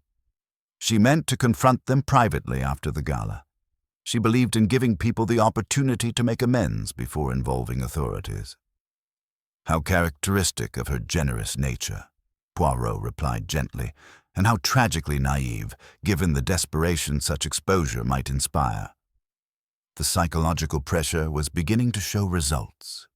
She meant to confront them privately after the gala. She believed in giving people the opportunity to make amends before involving authorities. How characteristic of her generous nature, Poirot replied gently, and how tragically naive, given the desperation such exposure might inspire. The psychological pressure was beginning to show results.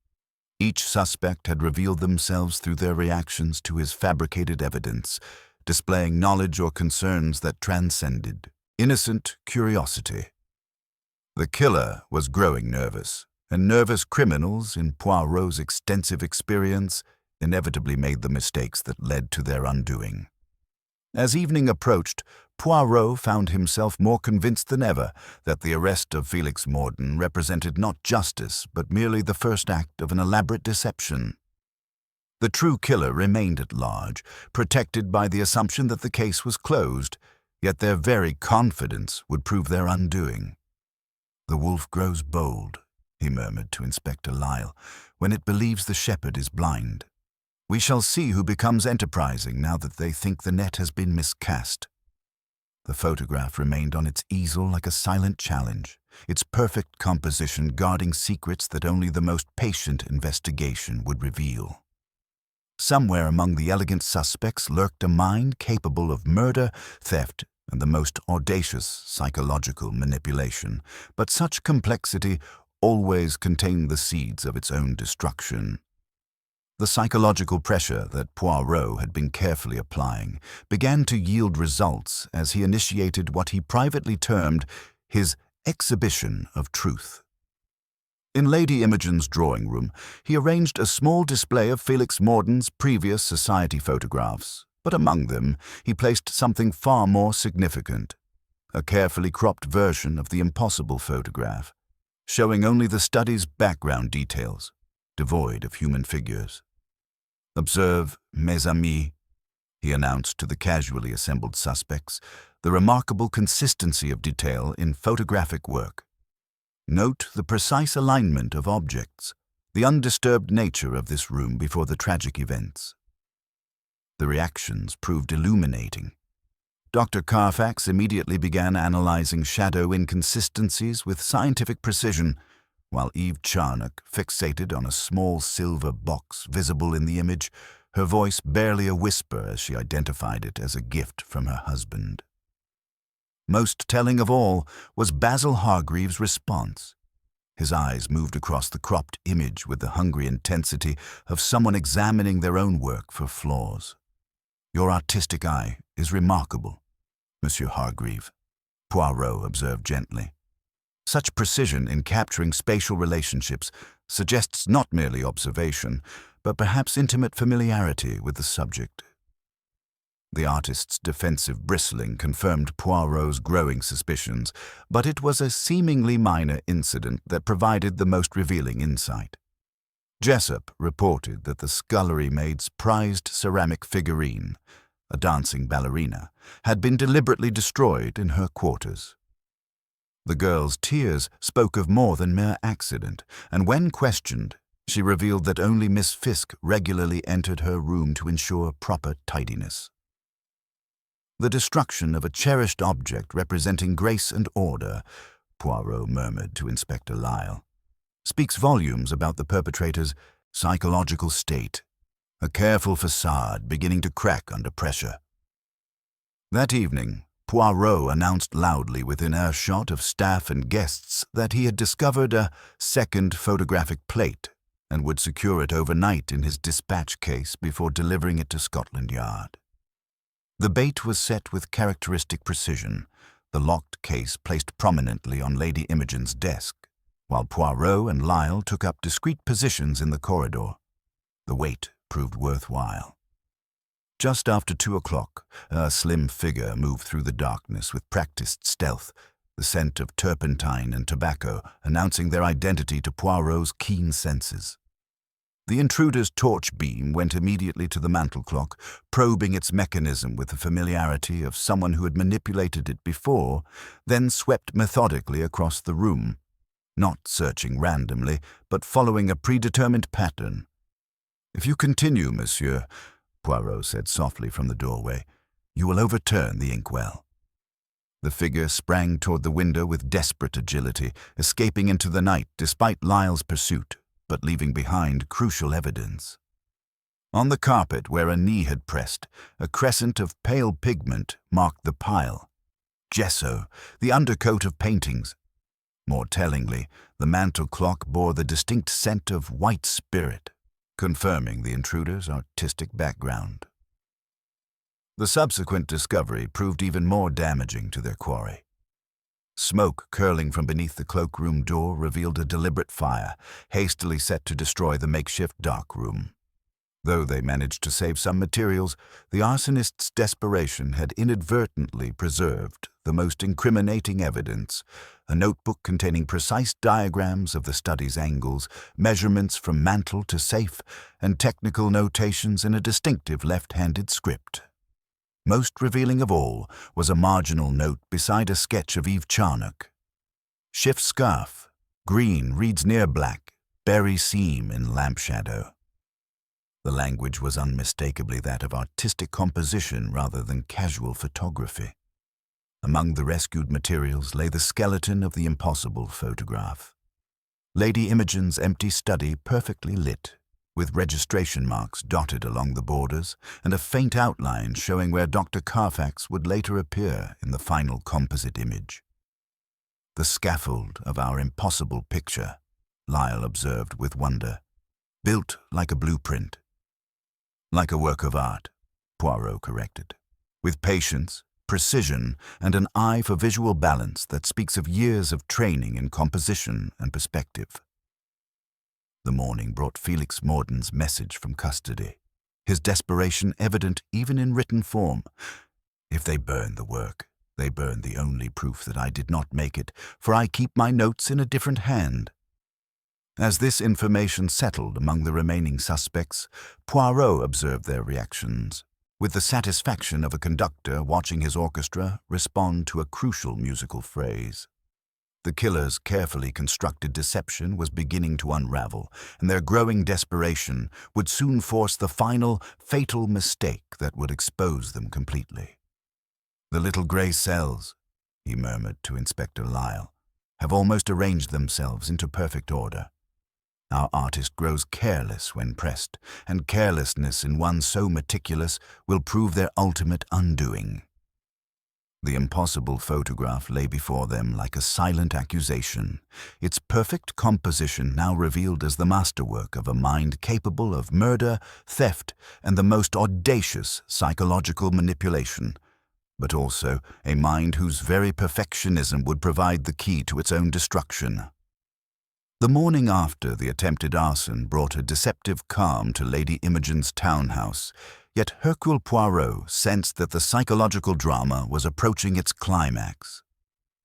Each suspect had revealed themselves through their reactions to his fabricated evidence, displaying knowledge or concerns that transcended innocent curiosity. The killer was growing nervous, and nervous criminals, in Poirot's extensive experience, inevitably made the mistakes that led to their undoing. As evening approached, Poirot found himself more convinced than ever that the arrest of Felix Morden represented not justice, but merely the first act of an elaborate deception. The true killer remained at large, protected by the assumption that the case was closed, yet their very confidence would prove their undoing. The wolf grows bold, he murmured to Inspector Lyle, when it believes the shepherd is blind. We shall see who becomes enterprising now that they think the net has been miscast. The photograph remained on its easel like a silent challenge, its perfect composition guarding secrets that only the most patient investigation would reveal. Somewhere among the elegant suspects lurked a mind capable of murder, theft, and the most audacious psychological manipulation, but such complexity always contained the seeds of its own destruction. The psychological pressure that Poirot had been carefully applying began to yield results as he initiated what he privately termed his exhibition of truth. In Lady Imogen's drawing room, he arranged a small display of Felix Morden's previous society photographs, but among them he placed something far more significant, a carefully cropped version of the impossible photograph, showing only the study's background details, devoid of human figures. Observe, mes amis, he announced to the casually assembled suspects, the remarkable consistency of detail in photographic work. Note the precise alignment of objects, the undisturbed nature of this room before the tragic events. The reactions proved illuminating. Dr. Carfax immediately began analyzing shadow inconsistencies with scientific precision, while Eve Charnock fixated on a small silver box visible in the image, her voice barely a whisper as she identified it as a gift from her husband. Most telling of all was Basil Hargreaves' response. His eyes moved across the cropped image with the hungry intensity of someone examining their own work for flaws. "Your artistic eye is remarkable, Monsieur Hargreave," Poirot observed gently. "Such precision in capturing spatial relationships suggests not merely observation, but perhaps intimate familiarity with the subject." The artist's defensive bristling confirmed Poirot's growing suspicions, but it was a seemingly minor incident that provided the most revealing insight. Jessup reported that the scullery maid's prized ceramic figurine, a dancing ballerina, had been deliberately destroyed in her quarters. The girl's tears spoke of more than mere accident, and when questioned, she revealed that only Miss Fisk regularly entered her room to ensure proper tidiness. "The destruction of a cherished object representing grace and order," Poirot murmured to Inspector Lyle, "speaks volumes about the perpetrator's psychological state, a careful facade beginning to crack under pressure." That evening, Poirot announced loudly within earshot of staff and guests that he had discovered a second photographic plate and would secure it overnight in his dispatch case before delivering it to Scotland Yard. The bait was set with characteristic precision, the locked case placed prominently on Lady Imogen's desk, while Poirot and Lyle took up discreet positions in the corridor. The wait proved worthwhile. Just after 2 o'clock, a slim figure moved through the darkness with practiced stealth, the scent of turpentine and tobacco announcing their identity to Poirot's keen senses. The intruder's torch beam went immediately to the mantel clock, probing its mechanism with the familiarity of someone who had manipulated it before, then swept methodically across the room, not searching randomly, but following a predetermined pattern. "If you continue, monsieur," Poirot said softly from the doorway, "you will overturn the inkwell." The figure sprang toward the window with desperate agility, escaping into the night despite Lyle's pursuit, but leaving behind crucial evidence. On the carpet where a knee had pressed, a crescent of pale pigment marked the pile. Gesso, the undercoat of paintings. More tellingly, the mantel clock bore the distinct scent of white spirit, confirming the intruder's artistic background. The subsequent discovery proved even more damaging to their quarry. Smoke curling from beneath the cloakroom door revealed a deliberate fire, hastily set to destroy the makeshift dark room. Though they managed to save some materials, the arsonist's desperation had inadvertently preserved the most incriminating evidence, a notebook containing precise diagrams of the study's angles, measurements from mantel to safe, and technical notations in a distinctive left-handed script. Most revealing of all was a marginal note beside a sketch of Eve Charnock. "Shift scarf, green reads near black, berry seam in lamp shadow." The language was unmistakably that of artistic composition rather than casual photography. Among the rescued materials lay the skeleton of the impossible photograph. Lady Imogen's empty study perfectly lit, with registration marks dotted along the borders and a faint outline showing where Dr. Carfax would later appear in the final composite image. "The scaffold of our impossible picture," Lyle observed with wonder, "built like a blueprint." "Like a work of art," Poirot corrected, "with patience, precision, and an eye for visual balance that speaks of years of training in composition and perspective." The morning brought Felix Morden's message from custody, his desperation evident even in written form. "If they burn the work, they burn the only proof that I did not make it, for I keep my notes in a different hand." As this information settled among the remaining suspects, Poirot observed their reactions, with the satisfaction of a conductor watching his orchestra respond to a crucial musical phrase. The killer's carefully constructed deception was beginning to unravel, and their growing desperation would soon force the final, fatal mistake that would expose them completely. "The little grey cells," he murmured to Inspector Lyle, "have almost arranged themselves into perfect order. Our artist grows careless when pressed, and carelessness in one so meticulous will prove their ultimate undoing." The impossible photograph lay before them like a silent accusation, its perfect composition now revealed as the masterwork of a mind capable of murder, theft, and the most audacious psychological manipulation, but also a mind whose very perfectionism would provide the key to its own destruction. The morning after the attempted arson brought a deceptive calm to Lady Imogen's townhouse, yet Hercule Poirot sensed that the psychological drama was approaching its climax.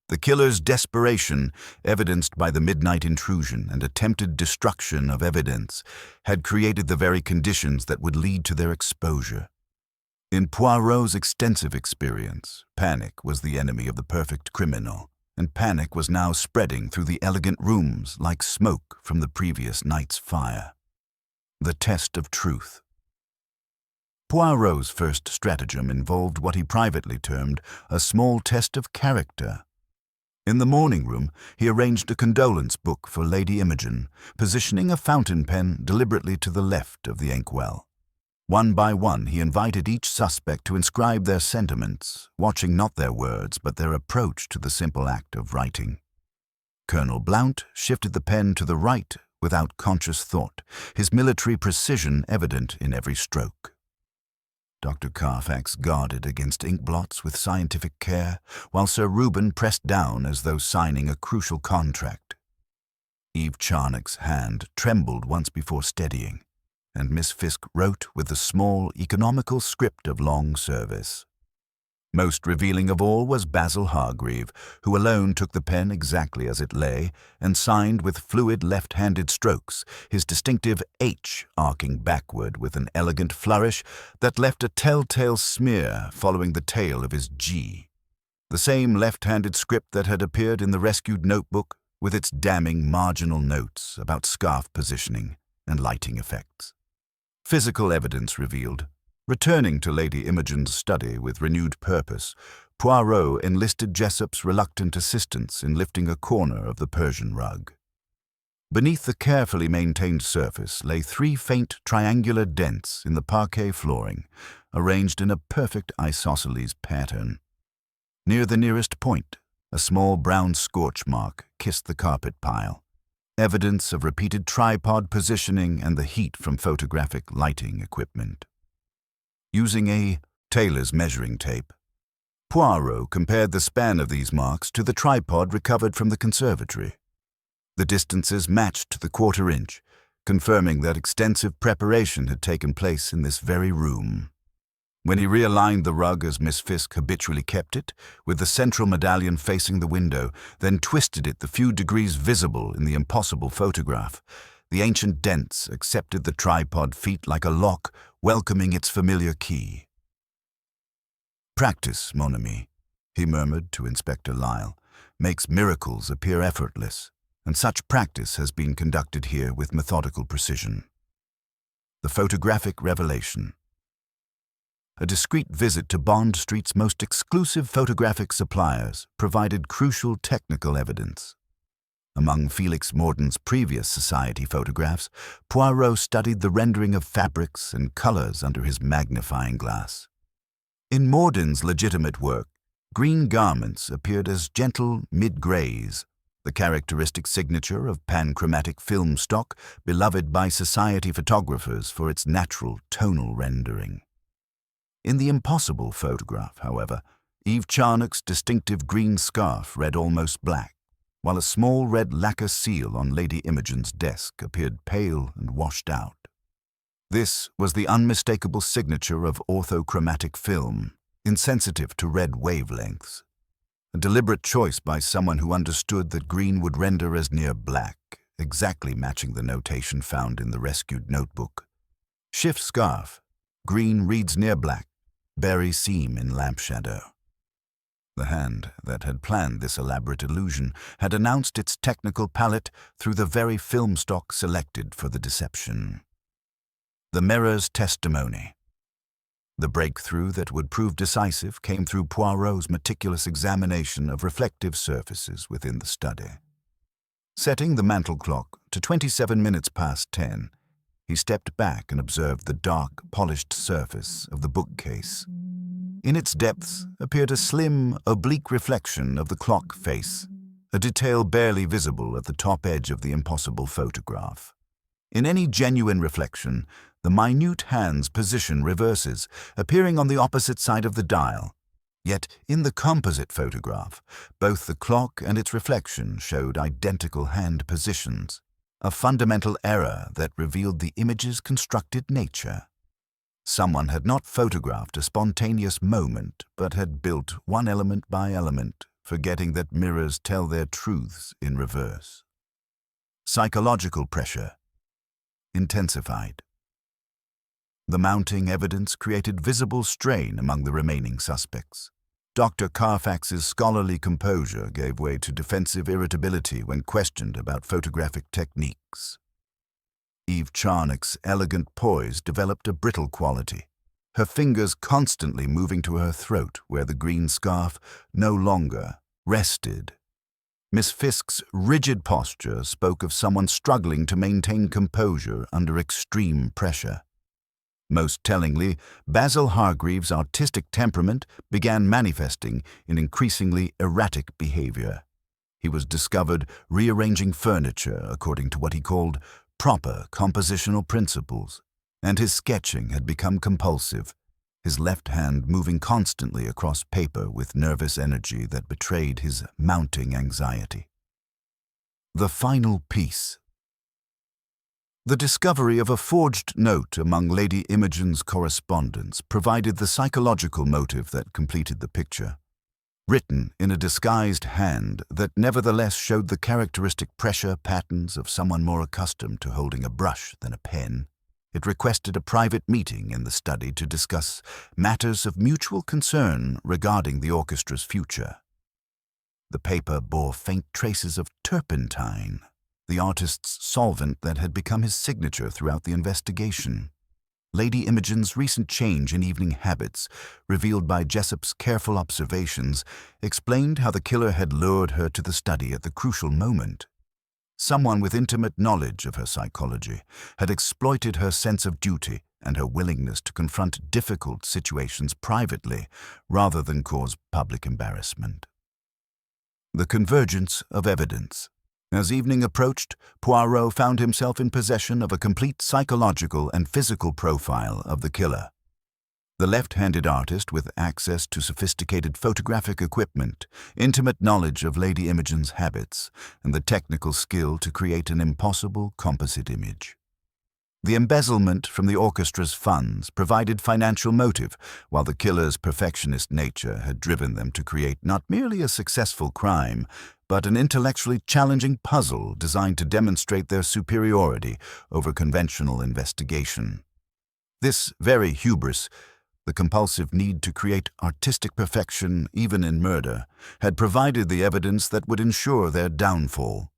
The killer's desperation, evidenced by the midnight intrusion and attempted destruction of evidence, had created the very conditions that would lead to their exposure. In Poirot's extensive experience, panic was the enemy of the perfect criminal, and panic was now spreading through the elegant rooms like smoke from the previous night's fire. The test of truth. Poirot's first stratagem involved what he privately termed a small test of character. In the morning room, he arranged a condolence book for Lady Imogen, positioning a fountain pen deliberately to the left of the inkwell. One by one, he invited each suspect to inscribe their sentiments, watching not their words but their approach to the simple act of writing. Colonel Blount shifted the pen to the right without conscious thought, his military precision evident in every stroke. Dr. Carfax guarded against ink blots with scientific care, while Sir Reuben pressed down as though signing a crucial contract. Eve Charnock's hand trembled once before steadying, and Miss Fisk wrote with the small, economical script of long service. Most revealing of all was Basil Hargreave, who alone took the pen exactly as it lay and signed with fluid left-handed strokes, his distinctive H arcing backward with an elegant flourish that left a telltale smear following the tail of his G. The same left-handed script that had appeared in the rescued notebook with its damning marginal notes about scarf positioning and lighting effects. Physical evidence revealed. Returning to Lady Imogen's study with renewed purpose, Poirot enlisted Jessop's reluctant assistance in lifting a corner of the Persian rug. Beneath the carefully maintained surface lay 3 faint triangular dents in the parquet flooring, arranged in a perfect isosceles pattern. Near the nearest point, a small brown scorch mark kissed the carpet pile, evidence of repeated tripod positioning and the heat from photographic lighting equipment. Using a tailor's measuring tape, Poirot compared the span of these marks to the tripod recovered from the conservatory. The distances matched to the 1/4 inch, confirming that extensive preparation had taken place in this very room. When he realigned the rug as Miss Fisk habitually kept it, with the central medallion facing the window, then twisted it the few degrees visible in the impossible photograph, the ancient dents accepted the tripod feet like a lock welcoming its familiar key. "Practice, mon ami," he murmured to Inspector Lyle, "makes miracles appear effortless, and such practice has been conducted here with methodical precision." The photographic revelation. A discreet visit to Bond Street's most exclusive photographic suppliers provided crucial technical evidence. Among Felix Morden's previous society photographs, Poirot studied the rendering of fabrics and colors under his magnifying glass. In Morden's legitimate work, green garments appeared as gentle mid-grays, the characteristic signature of panchromatic film stock beloved by society photographers for its natural tonal rendering. In the impossible photograph, however, Eve Charnock's distinctive green scarf read almost black, while a small red lacquer seal on Lady Imogen's desk appeared pale and washed out. This was the unmistakable signature of orthochromatic film, insensitive to red wavelengths. A deliberate choice by someone who understood that green would render as near black, exactly matching the notation found in the rescued notebook. Shift scarf, green reads near black, berry seam in lamp shadow. The hand that had planned this elaborate illusion had announced its technical palette through the very film stock selected for the deception. The mirror's testimony. The breakthrough that would prove decisive came through Poirot's meticulous examination of reflective surfaces within the study. Setting the mantel clock to 27 minutes past 10, he stepped back and observed the dark, polished surface of the bookcase. In its depths appeared a slim, oblique reflection of the clock face, a detail barely visible at the top edge of the impossible photograph. In any genuine reflection, the minute hand's position reverses, appearing on the opposite side of the dial. Yet, in the composite photograph, both the clock and its reflection showed identical hand positions, a fundamental error that revealed the image's constructed nature. Someone had not photographed a spontaneous moment, but had built one element by element, forgetting that mirrors tell their truths in reverse. Psychological pressure intensified. The mounting evidence created visible strain among the remaining suspects. Dr. Carfax's scholarly composure gave way to defensive irritability when questioned about photographic techniques. Eve Charnock's elegant poise developed a brittle quality, her fingers constantly moving to her throat where the green scarf no longer rested. Miss Fisk's rigid posture spoke of someone struggling to maintain composure under extreme pressure. Most tellingly, Basil Hargreaves' artistic temperament began manifesting in increasingly erratic behavior. He was discovered rearranging furniture according to what he called proper compositional principles, and his sketching had become compulsive, his left hand moving constantly across paper with nervous energy that betrayed his mounting anxiety. The final piece. The discovery of a forged note among Lady Imogen's correspondence provided the psychological motive that completed the picture. Written in a disguised hand that nevertheless showed the characteristic pressure patterns of someone more accustomed to holding a brush than a pen, it requested a private meeting in the study to discuss matters of mutual concern regarding the orchestra's future. The paper bore faint traces of turpentine, the artist's solvent that had become his signature throughout the investigation. Lady Imogen's recent change in evening habits, revealed by Jessop's careful observations, explained how the killer had lured her to the study at the crucial moment. Someone with intimate knowledge of her psychology had exploited her sense of duty and her willingness to confront difficult situations privately rather than cause public embarrassment. The convergence of evidence. As evening approached, Poirot found himself in possession of a complete psychological and physical profile of the killer. The left-handed artist, with access to sophisticated photographic equipment, intimate knowledge of Lady Imogen's habits, and the technical skill to create an impossible composite image. The embezzlement from the orchestra's funds provided financial motive, while the killer's perfectionist nature had driven them to create not merely a successful crime, but an intellectually challenging puzzle designed to demonstrate their superiority over conventional investigation. This very hubris, the compulsive need to create artistic perfection even in murder, had provided the evidence that would ensure their downfall.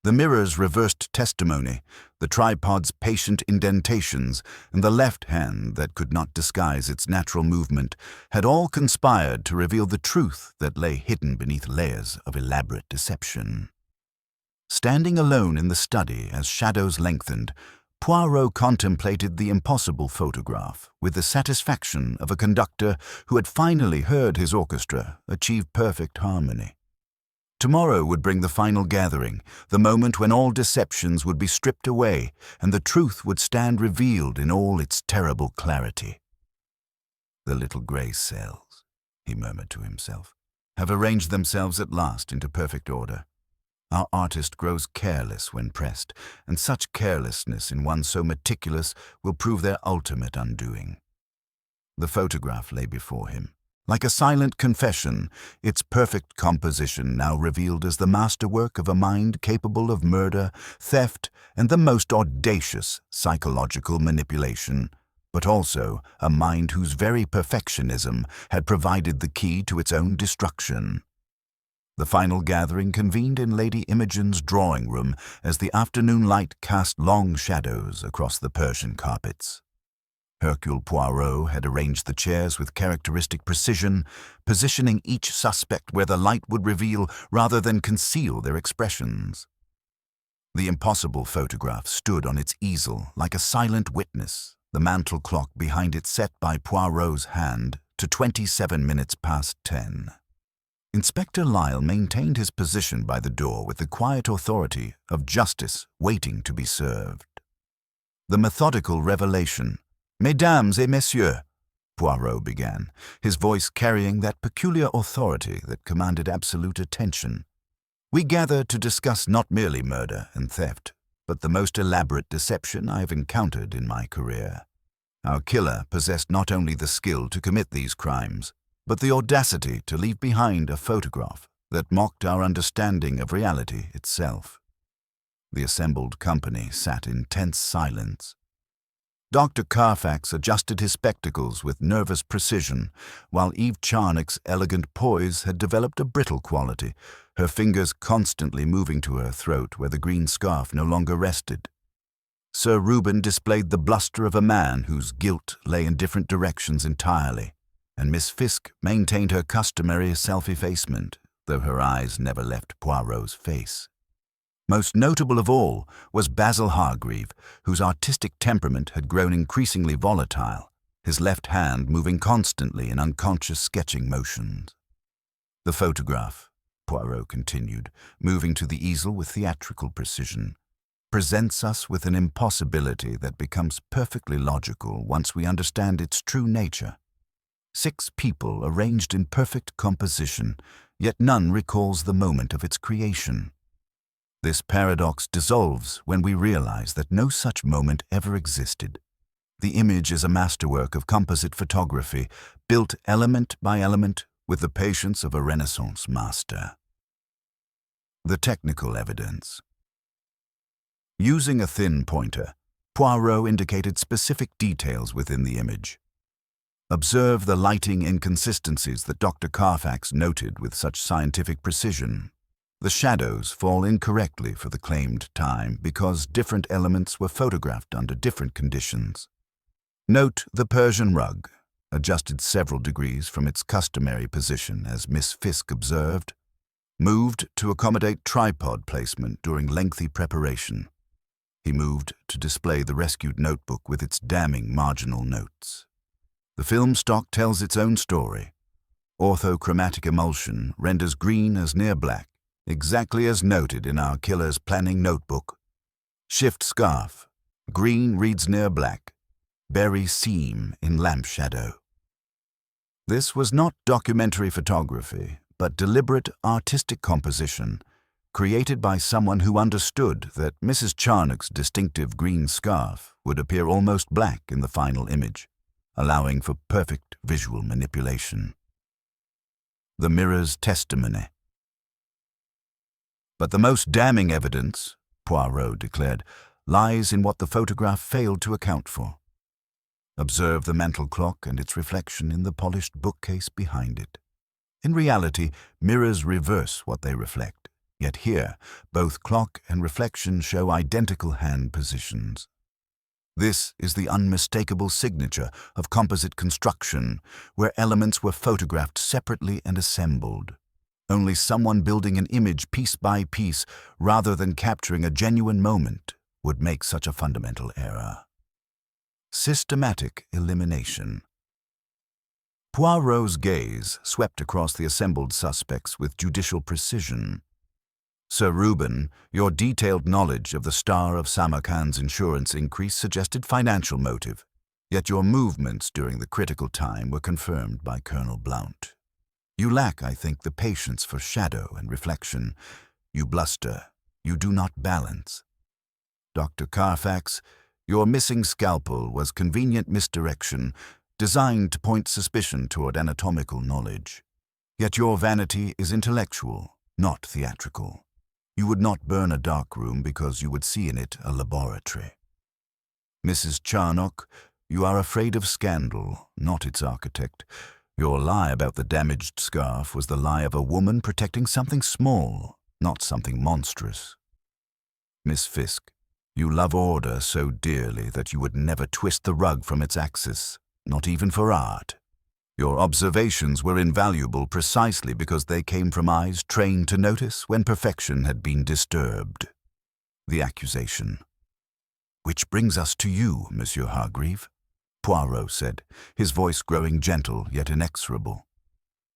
The mirror's reversed testimony, the tripod's patient indentations, and the left hand that could not disguise its natural movement had all conspired to reveal the truth that lay hidden beneath layers of elaborate deception. Standing alone in the study as shadows lengthened, Poirot contemplated the impossible photograph with the satisfaction of a conductor who had finally heard his orchestra achieve perfect harmony. Tomorrow would bring the final gathering, the moment when all deceptions would be stripped away and the truth would stand revealed in all its terrible clarity. "The little grey cells," he murmured to himself, "have arranged themselves at last into perfect order. Our artist grows careless when pressed, and such carelessness in one so meticulous will prove their ultimate undoing." The photograph lay before him. Like a silent confession, its perfect composition now revealed as the masterwork of a mind capable of murder, theft, and the most audacious psychological manipulation, but also a mind whose very perfectionism had provided the key to its own destruction. The final gathering convened in Lady Imogen's drawing room as the afternoon light cast long shadows across the Persian carpets. Hercule Poirot had arranged the chairs with characteristic precision, positioning each suspect where the light would reveal rather than conceal their expressions. The impossible photograph stood on its easel like a silent witness, the mantel clock behind it set by Poirot's hand to 27 minutes past 10. Inspector Lyle maintained his position by the door with the quiet authority of justice waiting to be served. The methodical revelation. "Mesdames et messieurs," Poirot began, his voice carrying that peculiar authority that commanded absolute attention. "We gather to discuss not merely murder and theft, but the most elaborate deception I have encountered in my career. Our killer possessed not only the skill to commit these crimes, but the audacity to leave behind a photograph that mocked our understanding of reality itself." The assembled company sat in tense silence. Dr. Carfax adjusted his spectacles with nervous precision, while Eve Charnock's elegant poise had developed a brittle quality, her fingers constantly moving to her throat where the green scarf no longer rested. Sir Reuben displayed the bluster of a man whose guilt lay in different directions entirely, and Miss Fiske maintained her customary self-effacement, though her eyes never left Poirot's face. Most notable of all was Basil Hargreave, whose artistic temperament had grown increasingly volatile, his left hand moving constantly in unconscious sketching motions. "The photograph," Poirot continued, moving to the easel with theatrical precision, "presents us with an impossibility that becomes perfectly logical once we understand its true nature. 6 people arranged in perfect composition, yet none recalls the moment of its creation. This paradox dissolves when we realize that no such moment ever existed. The image is a masterwork of composite photography, built element by element with the patience of a Renaissance master." The technical evidence. Using a thin pointer, Poirot indicated specific details within the image. Observe the lighting inconsistencies that Dr. Carfax noted with such scientific precision. The shadows fall incorrectly for the claimed time because different elements were photographed under different conditions. Note the Persian rug, adjusted several degrees from its customary position as Miss Fiske observed, moved to accommodate tripod placement during lengthy preparation. He moved to display the rescued notebook with its damning marginal notes. The film stock tells its own story. Orthochromatic emulsion renders green as near black, exactly as noted in our killer's planning notebook. Shift scarf. Green reads near black. Berry seam in lamp shadow. This was not documentary photography, but deliberate artistic composition, created by someone who understood that Mrs. Charnock's distinctive green scarf would appear almost black in the final image, allowing for perfect visual manipulation. The mirror's testimony. "But the most damning evidence," Poirot declared, "lies in what the photograph failed to account for. Observe the mantel clock and its reflection in the polished bookcase behind it. In reality, mirrors reverse what they reflect, yet here, both clock and reflection show identical hand positions. This is the unmistakable signature of composite construction, where elements were photographed separately and assembled. Only someone building an image piece by piece, rather than capturing a genuine moment, would make such a fundamental error." Systematic elimination. Poirot's gaze swept across the assembled suspects with judicial precision. "Sir Reuben, your detailed knowledge of the star of Samarkand's insurance increase suggested financial motive, yet your movements during the critical time were confirmed by Colonel Blount. You lack, I think, the patience for shadow and reflection. You bluster. You do not balance. Dr. Carfax, your missing scalpel was convenient misdirection, designed to point suspicion toward anatomical knowledge. Yet your vanity is intellectual, not theatrical. You would not burn a dark room because you would see in it a laboratory. Mrs. Charnock, You are afraid of scandal, not its architect. Your lie about the damaged scarf was the lie of a woman protecting something small, not something monstrous. Miss Fisk, you love order so dearly that you would never twist the rug from its axis, not even for art. Your observations were invaluable precisely because they came from eyes trained to notice when perfection had been disturbed. The accusation. Which brings us to you, Monsieur Hargreave, Poirot said, his voice growing gentle yet inexorable.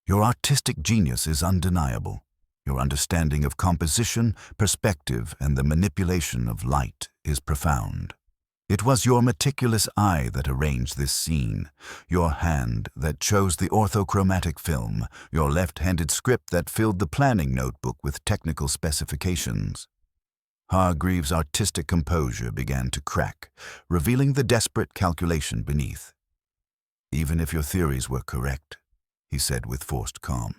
Your artistic genius is undeniable. Your understanding of composition, perspective, and the manipulation of light is profound. It was your meticulous eye that arranged this scene, your hand that chose the orthochromatic film, your left-handed script that filled the planning notebook with technical specifications. Hargreave's artistic composure began to crack, revealing the desperate calculation beneath. Even if your theories were correct, he said with forced calm,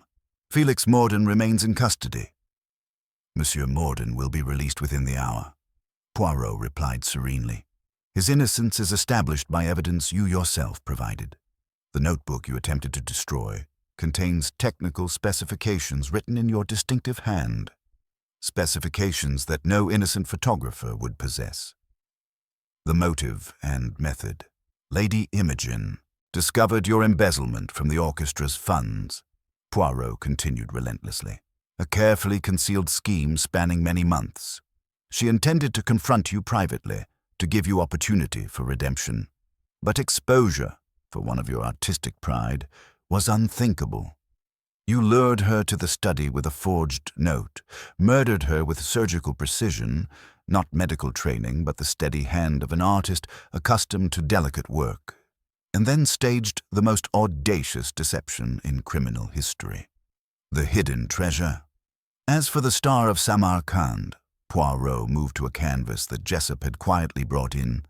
Felix Morden remains in custody. Monsieur Morden will be released within the hour, Poirot replied serenely. His innocence is established by evidence you yourself provided. The notebook you attempted to destroy contains technical specifications written in your distinctive hand, specifications that no innocent photographer would possess. The motive and method. Lady Imogen discovered your embezzlement from the orchestra's funds, Poirot continued relentlessly. A carefully concealed scheme spanning many months. She intended to confront you privately, to give you opportunity for redemption. But exposure, for one of your artistic pride, was unthinkable. You lured her to the study with a forged note, murdered her with surgical precision, not medical training but the steady hand of an artist accustomed to delicate work, and then staged the most audacious deception in criminal history. The hidden treasure. As for the Star of Samarkand, Poirot moved to a canvas that Jessup had quietly brought in.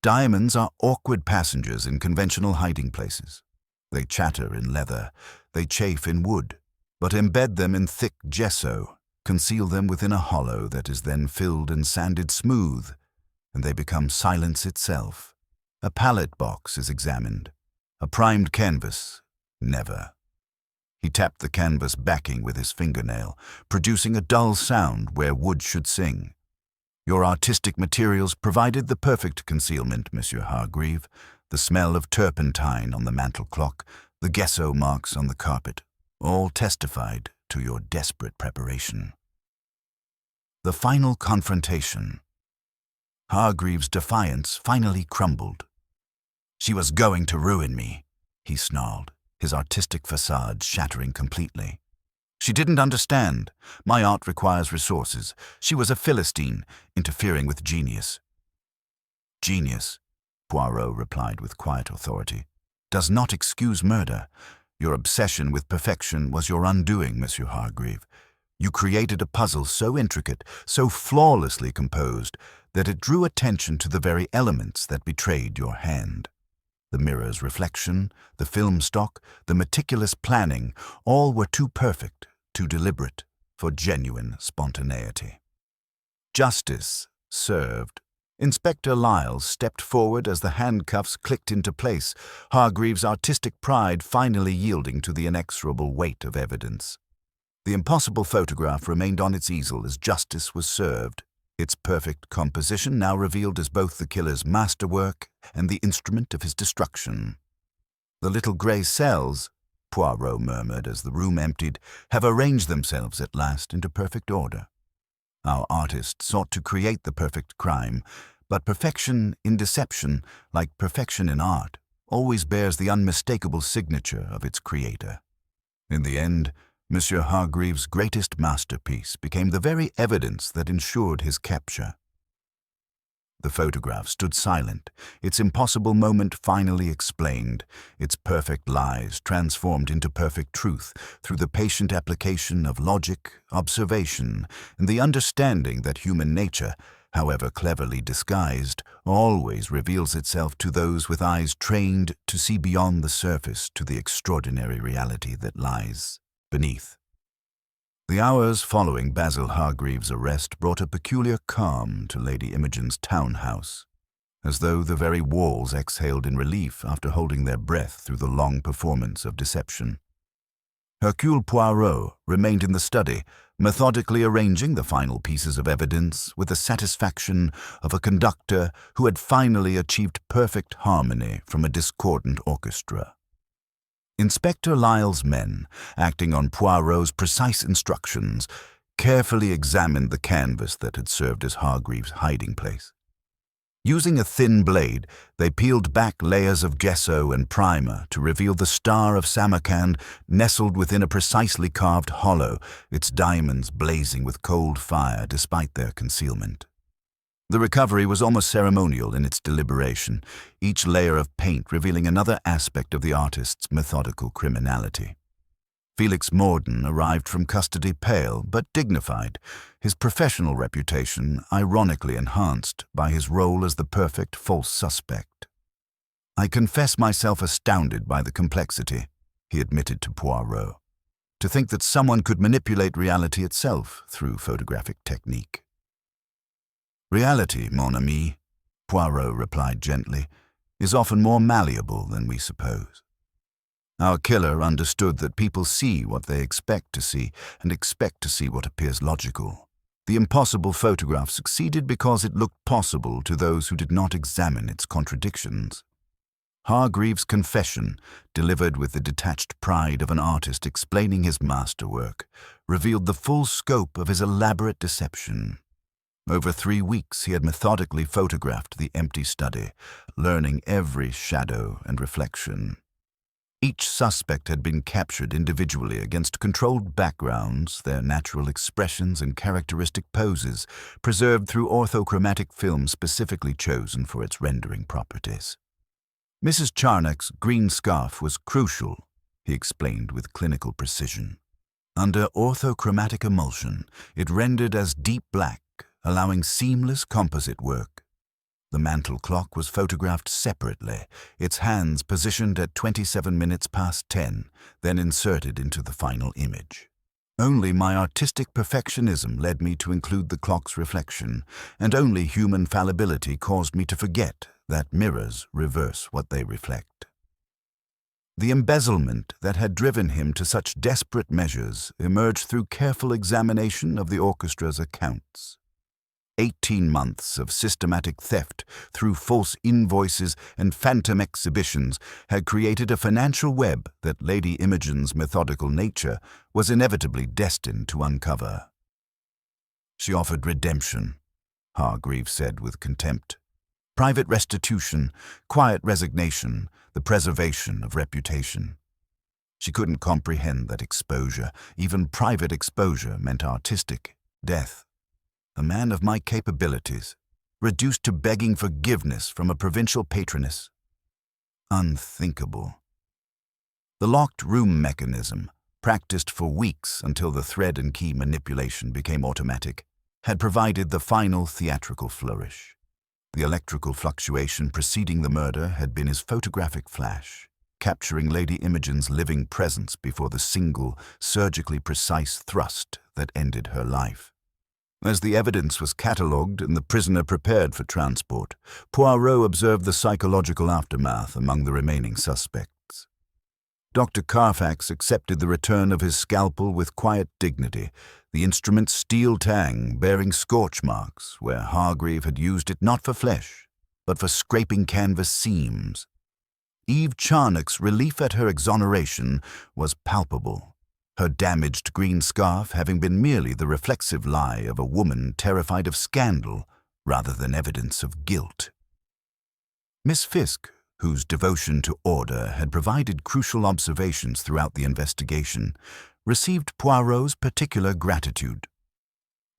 Diamonds are awkward passengers in conventional hiding places. They chatter in leather, they chafe in wood, but embed them in thick gesso, conceal them within a hollow that is then filled and sanded smooth, and they become silence itself. A palette box is examined. A primed canvas, never. He tapped the canvas backing with his fingernail, producing a dull sound where wood should sing. Your artistic materials provided the perfect concealment, Monsieur Hargreave. The smell of turpentine on the mantel clock, the gesso marks on the carpet, all testified to your desperate preparation. The final confrontation. Hargreave's defiance finally crumbled. She was going to ruin me, he snarled, his artistic facade shattering completely. She didn't understand. My art requires resources. She was a Philistine, interfering with genius. Genius, Poirot replied with quiet authority, does not excuse murder. Your obsession with perfection was your undoing, Monsieur Hargreave. You created a puzzle so intricate, so flawlessly composed, that it drew attention to the very elements that betrayed your hand. The mirror's reflection, the film stock, the meticulous planning, all were too perfect, too deliberate, for genuine spontaneity. Justice served. Inspector Lyles stepped forward as the handcuffs clicked into place, Hargreave's artistic pride finally yielding to the inexorable weight of evidence. The impossible photograph remained on its easel as justice was served, its perfect composition now revealed as both the killer's masterwork and the instrument of his destruction. The little grey cells, Poirot murmured as the room emptied, have arranged themselves at last into perfect order. Our artist sought to create the perfect crime, but perfection in deception, like perfection in art, always bears the unmistakable signature of its creator. In the end, Monsieur Hargreave's greatest masterpiece became the very evidence that ensured his capture. The photograph stood silent, its impossible moment finally explained, its perfect lies transformed into perfect truth through the patient application of logic, observation, and the understanding that human nature, however cleverly disguised, always reveals itself to those with eyes trained to see beyond the surface to the extraordinary reality that lies beneath. The hours following Basil Hargreave's arrest brought a peculiar calm to Lady Imogen's townhouse. as though the very walls exhaled in relief after holding their breath through the long performance of deception. Hercule Poirot remained in the study, methodically arranging the final pieces of evidence with the satisfaction of a conductor who had finally achieved perfect harmony from a discordant orchestra. Inspector Lyle's men, acting on Poirot's precise instructions, carefully examined the canvas that had served as Hargreaves' hiding place. Using a thin blade, they peeled back layers of gesso and primer to reveal the Star of Samarkand nestled within a precisely carved hollow, its diamonds blazing with cold fire despite their concealment. The recovery was almost ceremonial in its deliberation, each layer of paint revealing another aspect of the artist's methodical criminality. Felix Morden arrived from custody pale but dignified, his professional reputation ironically enhanced by his role as the perfect false suspect. "I confess myself astounded by the complexity," he admitted to Poirot. "To think that someone could manipulate reality itself through photographic technique." "Reality, mon ami," Poirot replied gently, "is often more malleable than we suppose. Our killer understood that people see what they expect to see and expect to see what appears logical. The impossible photograph succeeded because it looked possible to those who did not examine its contradictions. Hargreaves' confession, delivered with the detached pride of an artist explaining his masterwork, revealed the full scope of his elaborate deception. Over 3 weeks he had methodically photographed the empty study, learning every shadow and reflection. Each suspect had been captured individually against controlled backgrounds, their natural expressions and characteristic poses, preserved through orthochromatic film specifically chosen for its rendering properties. Mrs. Charnock's green scarf was crucial, he explained with clinical precision. Under orthochromatic emulsion, it rendered as deep black, allowing seamless composite work. The mantel clock was photographed separately, its hands positioned at 27 minutes past 10, then inserted into the final image. Only my artistic perfectionism led me to include the clock's reflection, and only human fallibility caused me to forget that mirrors reverse what they reflect. The embezzlement that had driven him to such desperate measures emerged through careful examination of the orchestra's accounts. 18 months of systematic theft through false invoices and phantom exhibitions had created a financial web that Lady Imogen's methodical nature was inevitably destined to uncover. "She offered redemption," Hargreaves said with contempt. "Private restitution, quiet resignation, the preservation of reputation. She couldn't comprehend that exposure, even private exposure, meant artistic death. A man of my capabilities, reduced to begging forgiveness from a provincial patroness. Unthinkable." The locked room mechanism, practiced for weeks until the thread and key manipulation became automatic, had provided the final theatrical flourish. The electrical fluctuation preceding the murder had been his photographic flash, capturing Lady Imogen's living presence before the single, surgically precise thrust that ended her life. As the evidence was catalogued and the prisoner prepared for transport, Poirot observed the psychological aftermath among the remaining suspects. Dr. Carfax accepted the return of his scalpel with quiet dignity, the instrument's steel tang bearing scorch marks where Hargreave had used it not for flesh, but for scraping canvas seams. Eve Charnock's relief at her exoneration was palpable, her damaged green scarf having been merely the reflexive lie of a woman terrified of scandal rather than evidence of guilt. Miss Fisk, whose devotion to order had provided crucial observations throughout the investigation, received Poirot's particular gratitude.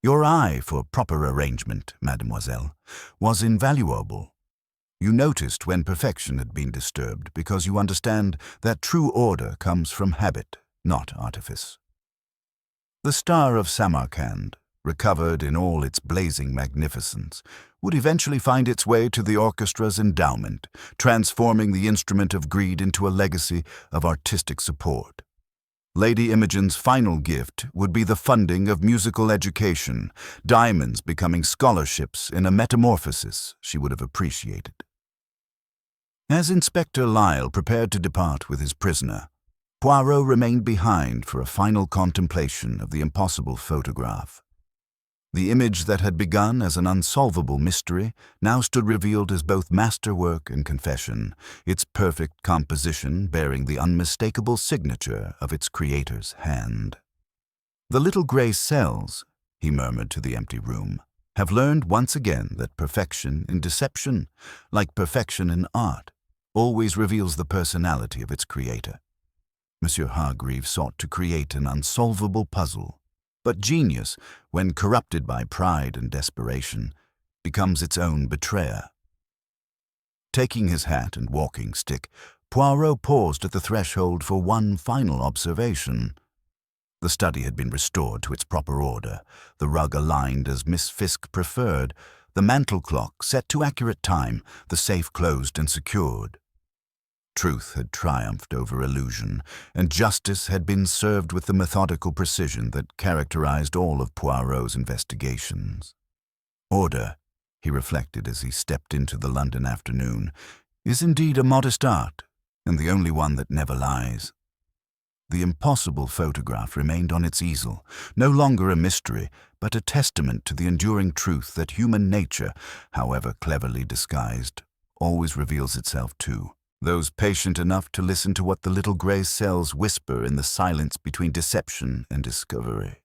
"Your eye for proper arrangement, mademoiselle, was invaluable. You noticed when perfection had been disturbed because you understand that true order comes from habit, not artifice." The Star of Samarkand, recovered in all its blazing magnificence, would eventually find its way to the orchestra's endowment, transforming the instrument of greed into a legacy of artistic support. Lady Imogen's final gift would be the funding of musical education, diamonds becoming scholarships in a metamorphosis she would have appreciated. As Inspector Lyle prepared to depart with his prisoner, Poirot remained behind for a final contemplation of the impossible photograph. The image that had begun as an unsolvable mystery now stood revealed as both masterwork and confession, its perfect composition bearing the unmistakable signature of its creator's hand. "The little gray cells," he murmured to the empty room, "have learned once again that perfection in deception, like perfection in art, always reveals the personality of its creator." Monsieur Hargreaves sought to create an unsolvable puzzle. But genius, when corrupted by pride and desperation, becomes its own betrayer. Taking his hat and walking stick, Poirot paused at the threshold for one final observation. The study had been restored to its proper order, the rug aligned as Miss Fisk preferred, the mantel clock set to accurate time, the safe closed and secured. Truth had triumphed over illusion, and justice had been served with the methodical precision that characterized all of Poirot's investigations. Order, he reflected as he stepped into the London afternoon, is indeed a modest art, and the only one that never lies. The impossible photograph remained on its easel, no longer a mystery, but a testament to the enduring truth that human nature, however cleverly disguised, always reveals itself to those patient enough to listen to what the little gray cells whisper in the silence between deception and discovery.